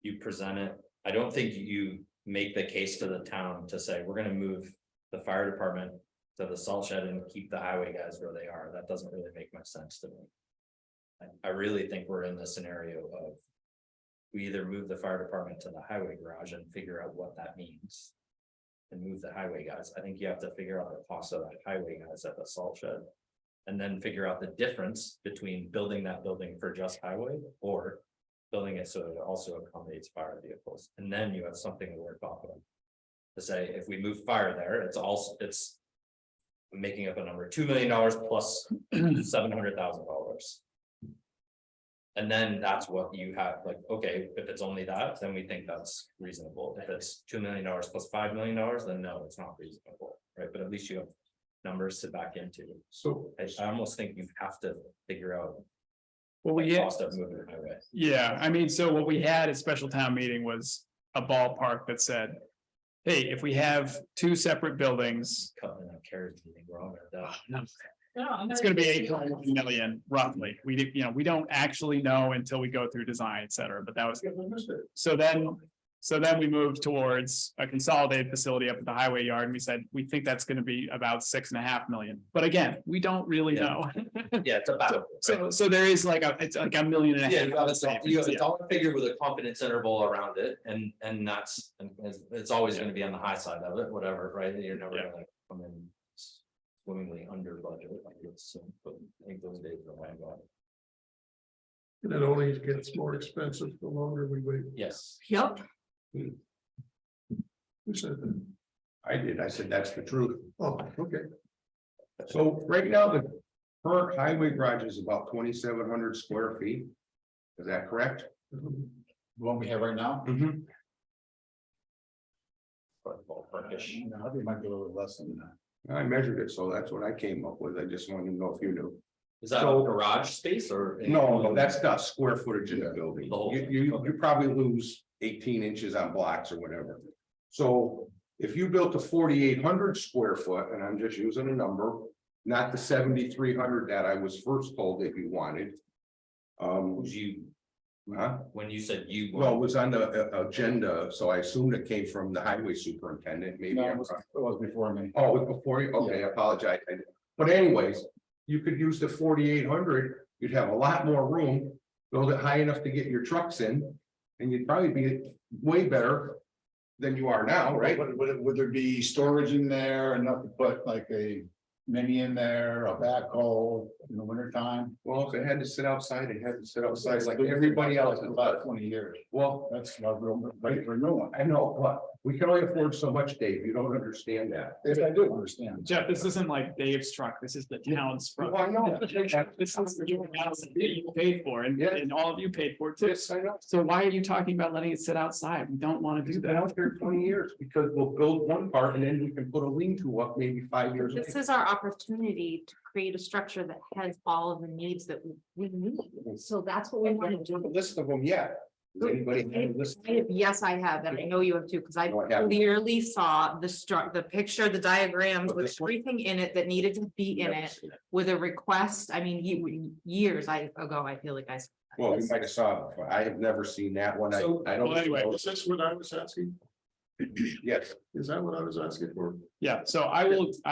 [SPEAKER 4] you present it, I don't think you make the case to the town to say, we're gonna move the fire department to the salt shed and keep the highway guys where they are. That doesn't really make much sense to me. I really think we're in the scenario of we either move the fire department to the highway garage and figure out what that means. And move the highway guys. I think you have to figure out the cost of that highway guys at the salt shed. And then figure out the difference between building that building for just highway or building it so it also accommodates fire vehicles. And then you have something to work off of. To say, if we move fire there, it's making up a number, $2 million plus $700,000. And then that's what you have, like, okay, if it's only that, then we think that's reasonable. If it's $2 million plus $5 million, then no, it's not reasonable, right? But at least you have numbers to back into.
[SPEAKER 3] So
[SPEAKER 4] I almost think you have to figure out
[SPEAKER 2] well,
[SPEAKER 4] the cost of moving the highway.
[SPEAKER 2] yeah, I mean, so what we had at special town meeting was a ballpark that said, hey, if we have two separate buildings,
[SPEAKER 4] Cutting that carrot, you think we're all gonna die.
[SPEAKER 2] it's gonna be 8 million roughly. We, you know, we don't actually know until we go through design, et cetera, but that was, so then we moved towards a consolidated facility up at the highway yard, and we said, we think that's gonna be about 6.5 million. But again, we don't really
[SPEAKER 4] Yeah.
[SPEAKER 2] know.
[SPEAKER 4] Yeah, it's about.
[SPEAKER 2] So there is like it's like 1.5 million.
[SPEAKER 4] Yeah, you have you have a
[SPEAKER 2] Yeah.
[SPEAKER 4] dollar figure with a confidence interval around it, and that's, and it's always gonna be on the high side of it, whatever, right? You're never
[SPEAKER 2] Yeah.
[SPEAKER 4] gonna come in swimmingly under budget, like it's, but I think those days are long gone.
[SPEAKER 3] And it only gets more expensive the longer we wait.
[SPEAKER 4] Yes.
[SPEAKER 10] Yep.
[SPEAKER 3] Who said that?
[SPEAKER 1] I did, I said, that's the truth.
[SPEAKER 3] Oh, okay.
[SPEAKER 1] So right now, the current highway garage is about 2,700 square feet. Is that correct?
[SPEAKER 6] What we have right now,
[SPEAKER 1] Mm-hmm.
[SPEAKER 4] Ballpark-ish.
[SPEAKER 6] I think it might be a little less than that.
[SPEAKER 1] I measured it, so that's what I came up with. I just wanted to know if you knew.
[SPEAKER 4] Is that
[SPEAKER 1] So-
[SPEAKER 4] a garage space or?
[SPEAKER 1] No, that's not square footage in the building.
[SPEAKER 4] The whole
[SPEAKER 1] You,
[SPEAKER 4] thing,
[SPEAKER 1] you,
[SPEAKER 4] okay.
[SPEAKER 1] you probably lose 18 inches on blocks or whatever. So if you built a 4,800 square foot, and I'm just using a number, not the 7,300 that I was first told that you wanted.
[SPEAKER 4] Was you,
[SPEAKER 1] Huh?
[SPEAKER 4] when you said you.
[SPEAKER 1] Well, it was on the agenda, so I assumed it came from the highway superintendent, maybe. I'm wrong.
[SPEAKER 6] It was before me.
[SPEAKER 1] Oh, it was before you, okay, I apologize. But anyways, you could use the 4,800, you'd have a lot more room, build it high enough to get your trucks in. And you'd probably be way better than you are now, right?
[SPEAKER 6] Would there be storage in there, enough to put like a mini in there, a backhoe in the winter time?
[SPEAKER 1] Well, if it had to sit outside, it had to sit outside like everybody else.
[SPEAKER 6] About 20 years,
[SPEAKER 1] Well,
[SPEAKER 6] that's not real, ready for a new one.
[SPEAKER 1] I know, but we can only afford so much, Dave. You don't understand that.
[SPEAKER 6] Yes, I do understand.
[SPEAKER 2] Jeff, this isn't like Dave's truck, this is the town's truck.
[SPEAKER 1] Well, I know.
[SPEAKER 2] This is your house that you paid for, and
[SPEAKER 1] Yeah.
[SPEAKER 2] all of you paid for too.
[SPEAKER 1] Yes, I know.
[SPEAKER 2] So why are you talking about letting it sit outside? We don't want to
[SPEAKER 1] It's
[SPEAKER 2] do
[SPEAKER 1] been
[SPEAKER 2] that.
[SPEAKER 1] out there 20 years because we'll build one part and then we can put a lean-to up maybe 5 years
[SPEAKER 5] This
[SPEAKER 1] later.
[SPEAKER 5] is our opportunity to create a structure that has all of the needs that we need. So that's what we
[SPEAKER 1] I
[SPEAKER 5] want
[SPEAKER 1] don't
[SPEAKER 5] to
[SPEAKER 1] have a
[SPEAKER 5] do.
[SPEAKER 1] list of them yet. Does anybody have a list?
[SPEAKER 5] Yes, I have, and I know you have too, because I
[SPEAKER 1] No, I haven't.
[SPEAKER 5] clearly saw the picture, the diagrams
[SPEAKER 1] But
[SPEAKER 5] with
[SPEAKER 1] this one-
[SPEAKER 5] everything in it that needed to be in it. With a request, I mean, years ago, I feel like I. saw that.
[SPEAKER 1] Well, you might have saw it before. I have never seen that one. I don't.
[SPEAKER 2] Well, anyway,
[SPEAKER 3] Was this what I was asking?
[SPEAKER 1] Yes,
[SPEAKER 3] Is that what I was asking for?
[SPEAKER 2] Yeah, so I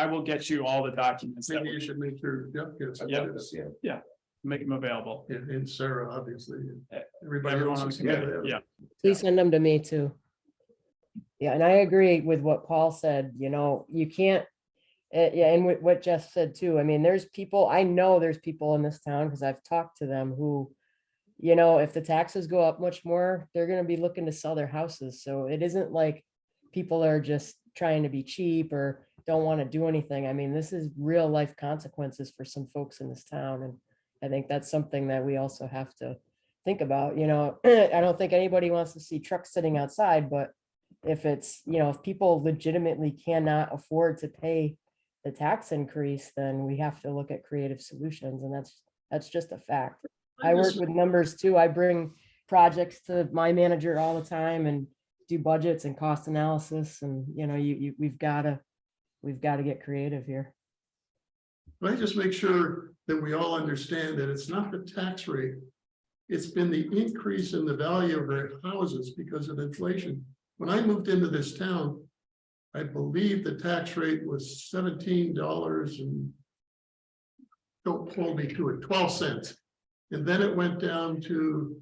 [SPEAKER 2] will get you all the documents that
[SPEAKER 3] Maybe you should make sure, Jeff gets it.
[SPEAKER 2] Yep.
[SPEAKER 1] yeah.
[SPEAKER 2] make them available.
[SPEAKER 3] And Sarah, obviously.
[SPEAKER 2] Eh,
[SPEAKER 3] Everybody
[SPEAKER 2] Everyone
[SPEAKER 3] else.
[SPEAKER 2] else,
[SPEAKER 3] is
[SPEAKER 2] yeah,
[SPEAKER 3] gonna have it.
[SPEAKER 2] yeah.
[SPEAKER 10] Please send them to me too. Yeah, and I agree with what Paul said, you know, you can't. Yeah, and what Jeff said too. I mean, there's people, I know there's people in this town, because I've talked to them who. You know, if the taxes go up much more, they're gonna be looking to sell their houses. So it isn't like people are just trying to be cheap or don't want to do anything. I mean, this is real life consequences for some folks in this town. And I think that's something that we also have to think about, you know. I don't think anybody wants to see trucks sitting outside, but if it's, you know, if people legitimately cannot afford to pay the tax increase, then we have to look at creative solutions, and that's just a fact. I work with numbers too. I bring projects to my manager all the time and do budgets and cost analysis, and you know, we've got to get creative here.
[SPEAKER 3] But I just make sure that we all understand that it's not the tax rate. It's been the increase in the value of our houses because of inflation. When I moved into this town, I believe the tax rate was $17 and don't hold me to it, 12 cents. And then it went down to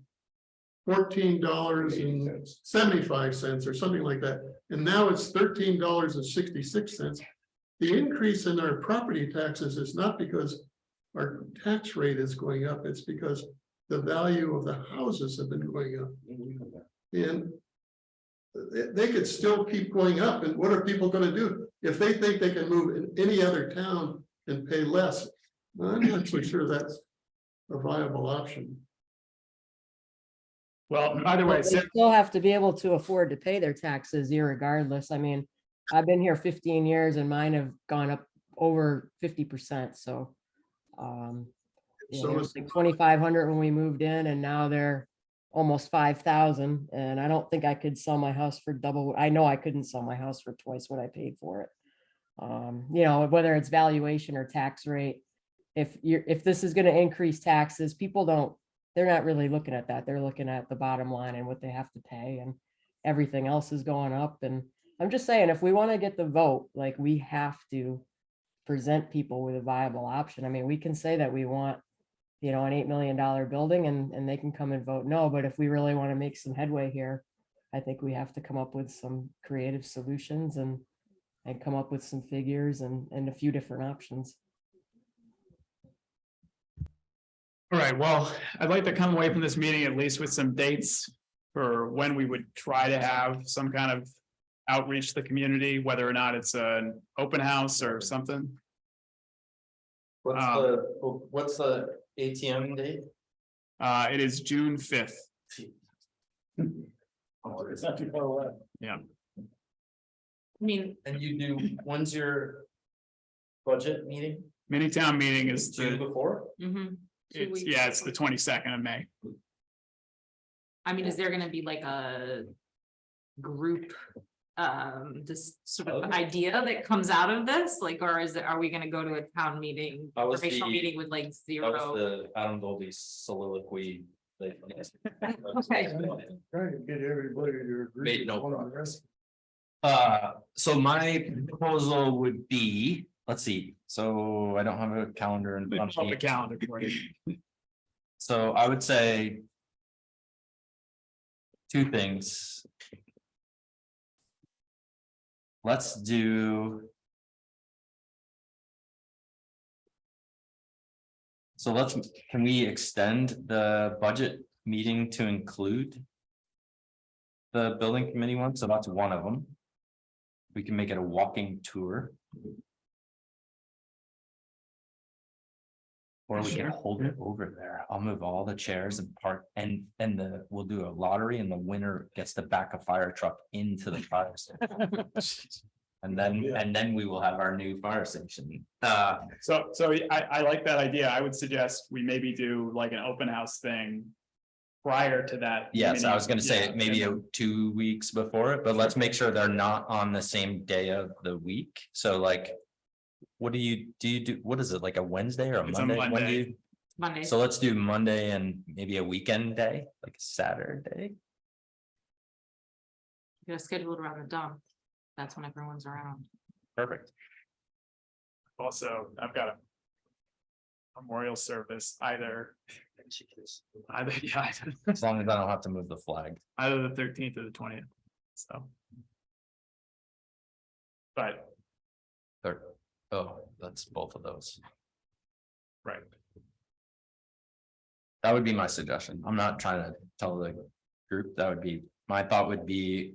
[SPEAKER 3] $14.75 or something like that. And now it's $13.66. The increase in our property taxes is not because our tax rate is going up, it's because the value of the houses have been going up. And they could still keep going up. And what are people gonna do? If they think they can move in any other town and pay less, I'm not so sure that's a viable option.
[SPEAKER 2] Well, either way,
[SPEAKER 10] But they still have to be able to afford to pay their taxes irregardless. I mean, I've been here 15 years and mine have gone up over 50%, so. You know,
[SPEAKER 3] So
[SPEAKER 10] it was like 2,500 when we moved in, and now they're almost 5,000, and I don't think I could sell my house for double. I know I couldn't sell my house for twice what I paid for it. You know, whether it's valuation or tax rate. If this is gonna increase taxes, they're not really looking at that. They're looking at the bottom line and what they have to pay, and everything else is going up. And I'm just saying, if we want to get the vote, like, we have to present people with a viable option. I mean, we can say that we want, you know, an $8 million building, and they can come and vote no, but if we really want to make some headway here, I think we have to come up with some creative solutions and come up with some figures and a few different options.
[SPEAKER 2] All right, well, I'd like to come away from this meeting at least with some dates for when we would try to have some kind of outreach to the community, whether or not it's an open house or something.
[SPEAKER 4] What's the ATM date?
[SPEAKER 2] It is June 5th.
[SPEAKER 6] It's not too far away.
[SPEAKER 5] I mean,
[SPEAKER 4] And when's your budget meeting?
[SPEAKER 2] Mini town meeting is
[SPEAKER 4] June
[SPEAKER 2] the,
[SPEAKER 4] before?
[SPEAKER 5] mhm. 2
[SPEAKER 2] it's,
[SPEAKER 5] weeks.
[SPEAKER 2] yeah, it's the 22nd of May.
[SPEAKER 5] I mean, is there gonna be like a group, this sort of
[SPEAKER 4] Okay.
[SPEAKER 5] idea that comes out of this? Like, or are we gonna go to a town meeting,
[SPEAKER 4] That was
[SPEAKER 5] informational
[SPEAKER 4] the-
[SPEAKER 5] meeting with like
[SPEAKER 4] That was
[SPEAKER 5] zero?
[SPEAKER 4] the Adam Goldie's soliloquy. Like,
[SPEAKER 5] Okay.
[SPEAKER 6] Trying to get everybody to agree.
[SPEAKER 4] Made no
[SPEAKER 6] with one
[SPEAKER 4] progress.
[SPEAKER 6] another.
[SPEAKER 4] So my proposal would be, let's see, so I don't have a calendar in front of
[SPEAKER 2] On
[SPEAKER 4] me.
[SPEAKER 2] the calendar for you.
[SPEAKER 4] So I would say. Two things. Let's do. So can we extend the budget meeting to include? The building committee one, so that's one of them. We can make it a walking tour. Or we can
[SPEAKER 2] Sure.
[SPEAKER 4] hold it over there. I'll move all the chairs and park and we'll do a lottery and the winner gets to back a fire truck into the fire station. And then we will have our new fire station.
[SPEAKER 2] So I like that idea. I would suggest we maybe do like an open house thing prior to that.
[SPEAKER 4] Yes, I was gonna say
[SPEAKER 2] Yeah,
[SPEAKER 4] maybe
[SPEAKER 2] and
[SPEAKER 4] 2 weeks before it, but let's make sure they're not on the same day of the week. So like. What do you do? What is it, like a Wednesday or a
[SPEAKER 2] It's a
[SPEAKER 4] Monday? When do
[SPEAKER 2] Monday.
[SPEAKER 4] you?
[SPEAKER 5] Monday.
[SPEAKER 4] So let's do Monday and maybe a weekend day, like a Saturday.
[SPEAKER 5] You're scheduled around the dump. That's when everyone's around.
[SPEAKER 4] Perfect.
[SPEAKER 2] Also, I've got a memorial service either, yeah,
[SPEAKER 4] As long as I don't have to move the flag.
[SPEAKER 2] either the 13th or the 20th, so. But,
[SPEAKER 4] Oh, that's both of those.
[SPEAKER 2] right,
[SPEAKER 4] That would be my suggestion. I'm not trying to tell the group, that would be, my thought would be.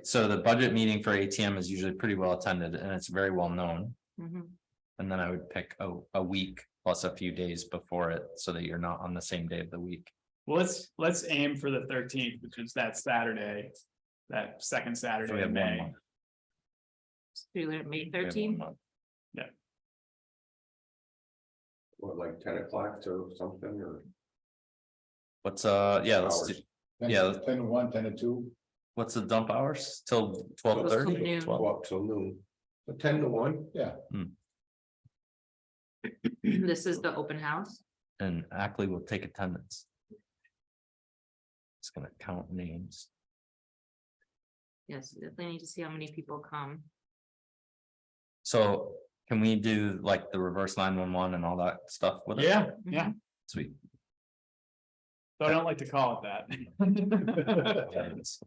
[SPEAKER 4] So the budget meeting for ATM is usually pretty well attended and it's very well known.
[SPEAKER 5] Mhm.
[SPEAKER 4] And then I would pick a week plus a few days before it so that you're not on the same day of the week.
[SPEAKER 2] well, let's aim for the 13th, which is that Saturday. That second
[SPEAKER 4] So
[SPEAKER 2] Saturday
[SPEAKER 4] we
[SPEAKER 2] in
[SPEAKER 4] have 1
[SPEAKER 2] May.
[SPEAKER 4] month.
[SPEAKER 5] Do it May
[SPEAKER 4] We have 1
[SPEAKER 5] 13th.
[SPEAKER 4] month.
[SPEAKER 1] What, like 10 o'clock to something or?
[SPEAKER 4] What's yeah, let's do, yeah.
[SPEAKER 6] 10 to 1, 10 to 2.
[SPEAKER 4] What's the dump hours till 12:30?
[SPEAKER 5] noon.
[SPEAKER 1] 12 till noon. So 10 to 1,
[SPEAKER 6] Yeah.
[SPEAKER 5] This is the open house.
[SPEAKER 4] And Ackley will take attendance. It's gonna count names.
[SPEAKER 5] Yes, we definitely need to see how many people come.
[SPEAKER 4] So can we do like the reverse 911 and all that stuff with it?
[SPEAKER 2] Yeah, yeah,
[SPEAKER 4] Sweet.
[SPEAKER 2] so I don't like to call it that.
[SPEAKER 4] Okay, it's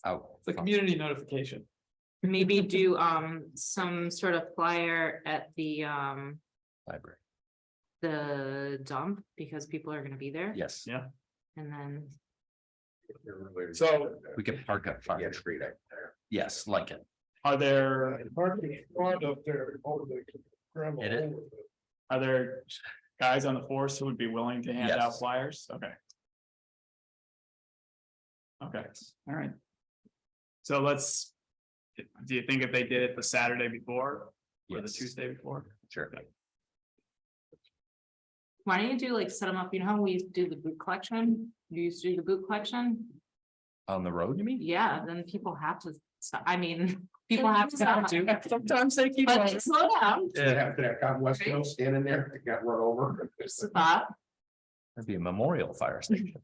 [SPEAKER 4] Out.
[SPEAKER 2] It's a community notification.
[SPEAKER 5] Maybe do some sort of flyer at the
[SPEAKER 4] Library.
[SPEAKER 5] dump, because people are gonna be there.
[SPEAKER 4] Yes.
[SPEAKER 2] Yeah.
[SPEAKER 5] And then,
[SPEAKER 2] So-
[SPEAKER 4] We could park at
[SPEAKER 1] Yeah,
[SPEAKER 4] fire.
[SPEAKER 1] street out there.
[SPEAKER 4] Yes, like it.
[SPEAKER 2] Are there,
[SPEAKER 6] Parking spot up there.
[SPEAKER 4] Hit it.
[SPEAKER 2] are there guys on the force who would be willing to hand out
[SPEAKER 4] Yes.
[SPEAKER 2] flyers? Okay. Okay, all right. So let's, do you think if they did it the Saturday before or the
[SPEAKER 4] Yes.
[SPEAKER 2] Tuesday before?
[SPEAKER 4] Sure.
[SPEAKER 5] Why don't you do like set them up, you know how we used to do the boot collection? You used to do the boot collection?
[SPEAKER 4] On the road, you mean?
[SPEAKER 5] Yeah, then people have to stop, I mean, people have to stop.
[SPEAKER 2] Sometimes they keep.
[SPEAKER 5] But
[SPEAKER 2] on.
[SPEAKER 5] they slow down,
[SPEAKER 1] After that, got Westfield standing there, it got run over.
[SPEAKER 5] stop.
[SPEAKER 4] That'd be a memorial fire station.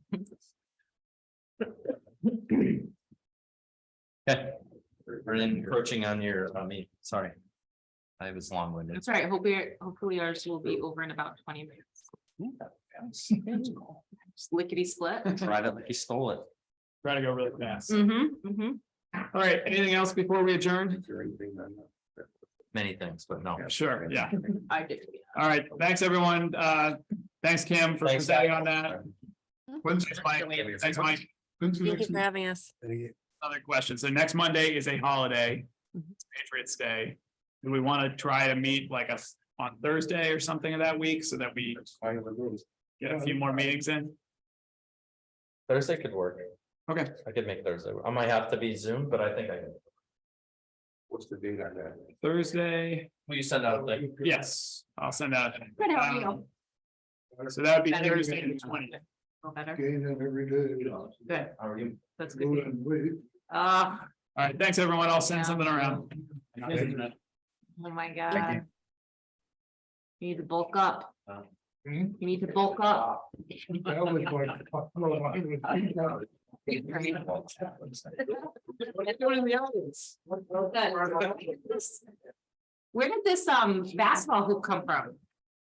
[SPEAKER 4] Okay, we're encroaching on your, me, sorry. I was long-winded.
[SPEAKER 5] That's right, hopefully ours will be over in about 20 minutes. Just lickety split.
[SPEAKER 4] Drive it like you stole it.
[SPEAKER 2] Try to go really fast.
[SPEAKER 5] Mm-hmm.
[SPEAKER 2] All right, anything else before we adjourn?
[SPEAKER 1] Is there anything on that?
[SPEAKER 4] Many things, but no.
[SPEAKER 2] Sure, yeah.
[SPEAKER 5] I did.
[SPEAKER 2] All right, thanks, everyone. Thanks, Kim, for
[SPEAKER 4] Thanks,
[SPEAKER 2] presenting
[SPEAKER 4] guys.
[SPEAKER 2] on that.
[SPEAKER 3] When's,
[SPEAKER 2] Thanks, Mike. Thanks, Mike.
[SPEAKER 3] when's the
[SPEAKER 8] Thank you
[SPEAKER 3] next
[SPEAKER 8] for having us.
[SPEAKER 2] Other questions. So next Monday is a holiday.
[SPEAKER 8] Mhm.
[SPEAKER 2] It's Patriots Day. Do we want to try to meet like us on Thursday or something of that week so that we
[SPEAKER 1] It's fine with me.
[SPEAKER 2] get a few more meetings in?
[SPEAKER 4] Thursday could work.
[SPEAKER 2] Okay.
[SPEAKER 4] I could make Thursday. I might have to be Zoom, but I think I can.
[SPEAKER 1] What's the date on that?
[SPEAKER 2] Thursday,
[SPEAKER 4] Will you send out a thing?
[SPEAKER 2] yes, I'll send out.
[SPEAKER 5] Good, how are you?
[SPEAKER 2] So that would be
[SPEAKER 5] Better.
[SPEAKER 2] Thursday the 20th.
[SPEAKER 5] Feel better?
[SPEAKER 6] Gain it every day.
[SPEAKER 5] Good,
[SPEAKER 4] How are you?
[SPEAKER 5] that's good.
[SPEAKER 6] Go and wait.
[SPEAKER 5] Uh,
[SPEAKER 2] All right, thanks, everyone. I'll send
[SPEAKER 5] Yeah.
[SPEAKER 2] something around.
[SPEAKER 5] oh my God. You need to bulk up.
[SPEAKER 6] Hmm?
[SPEAKER 5] You need to bulk up.
[SPEAKER 6] That was
[SPEAKER 2] What are you doing in the audience?
[SPEAKER 5] Where did this basketball hoop come from?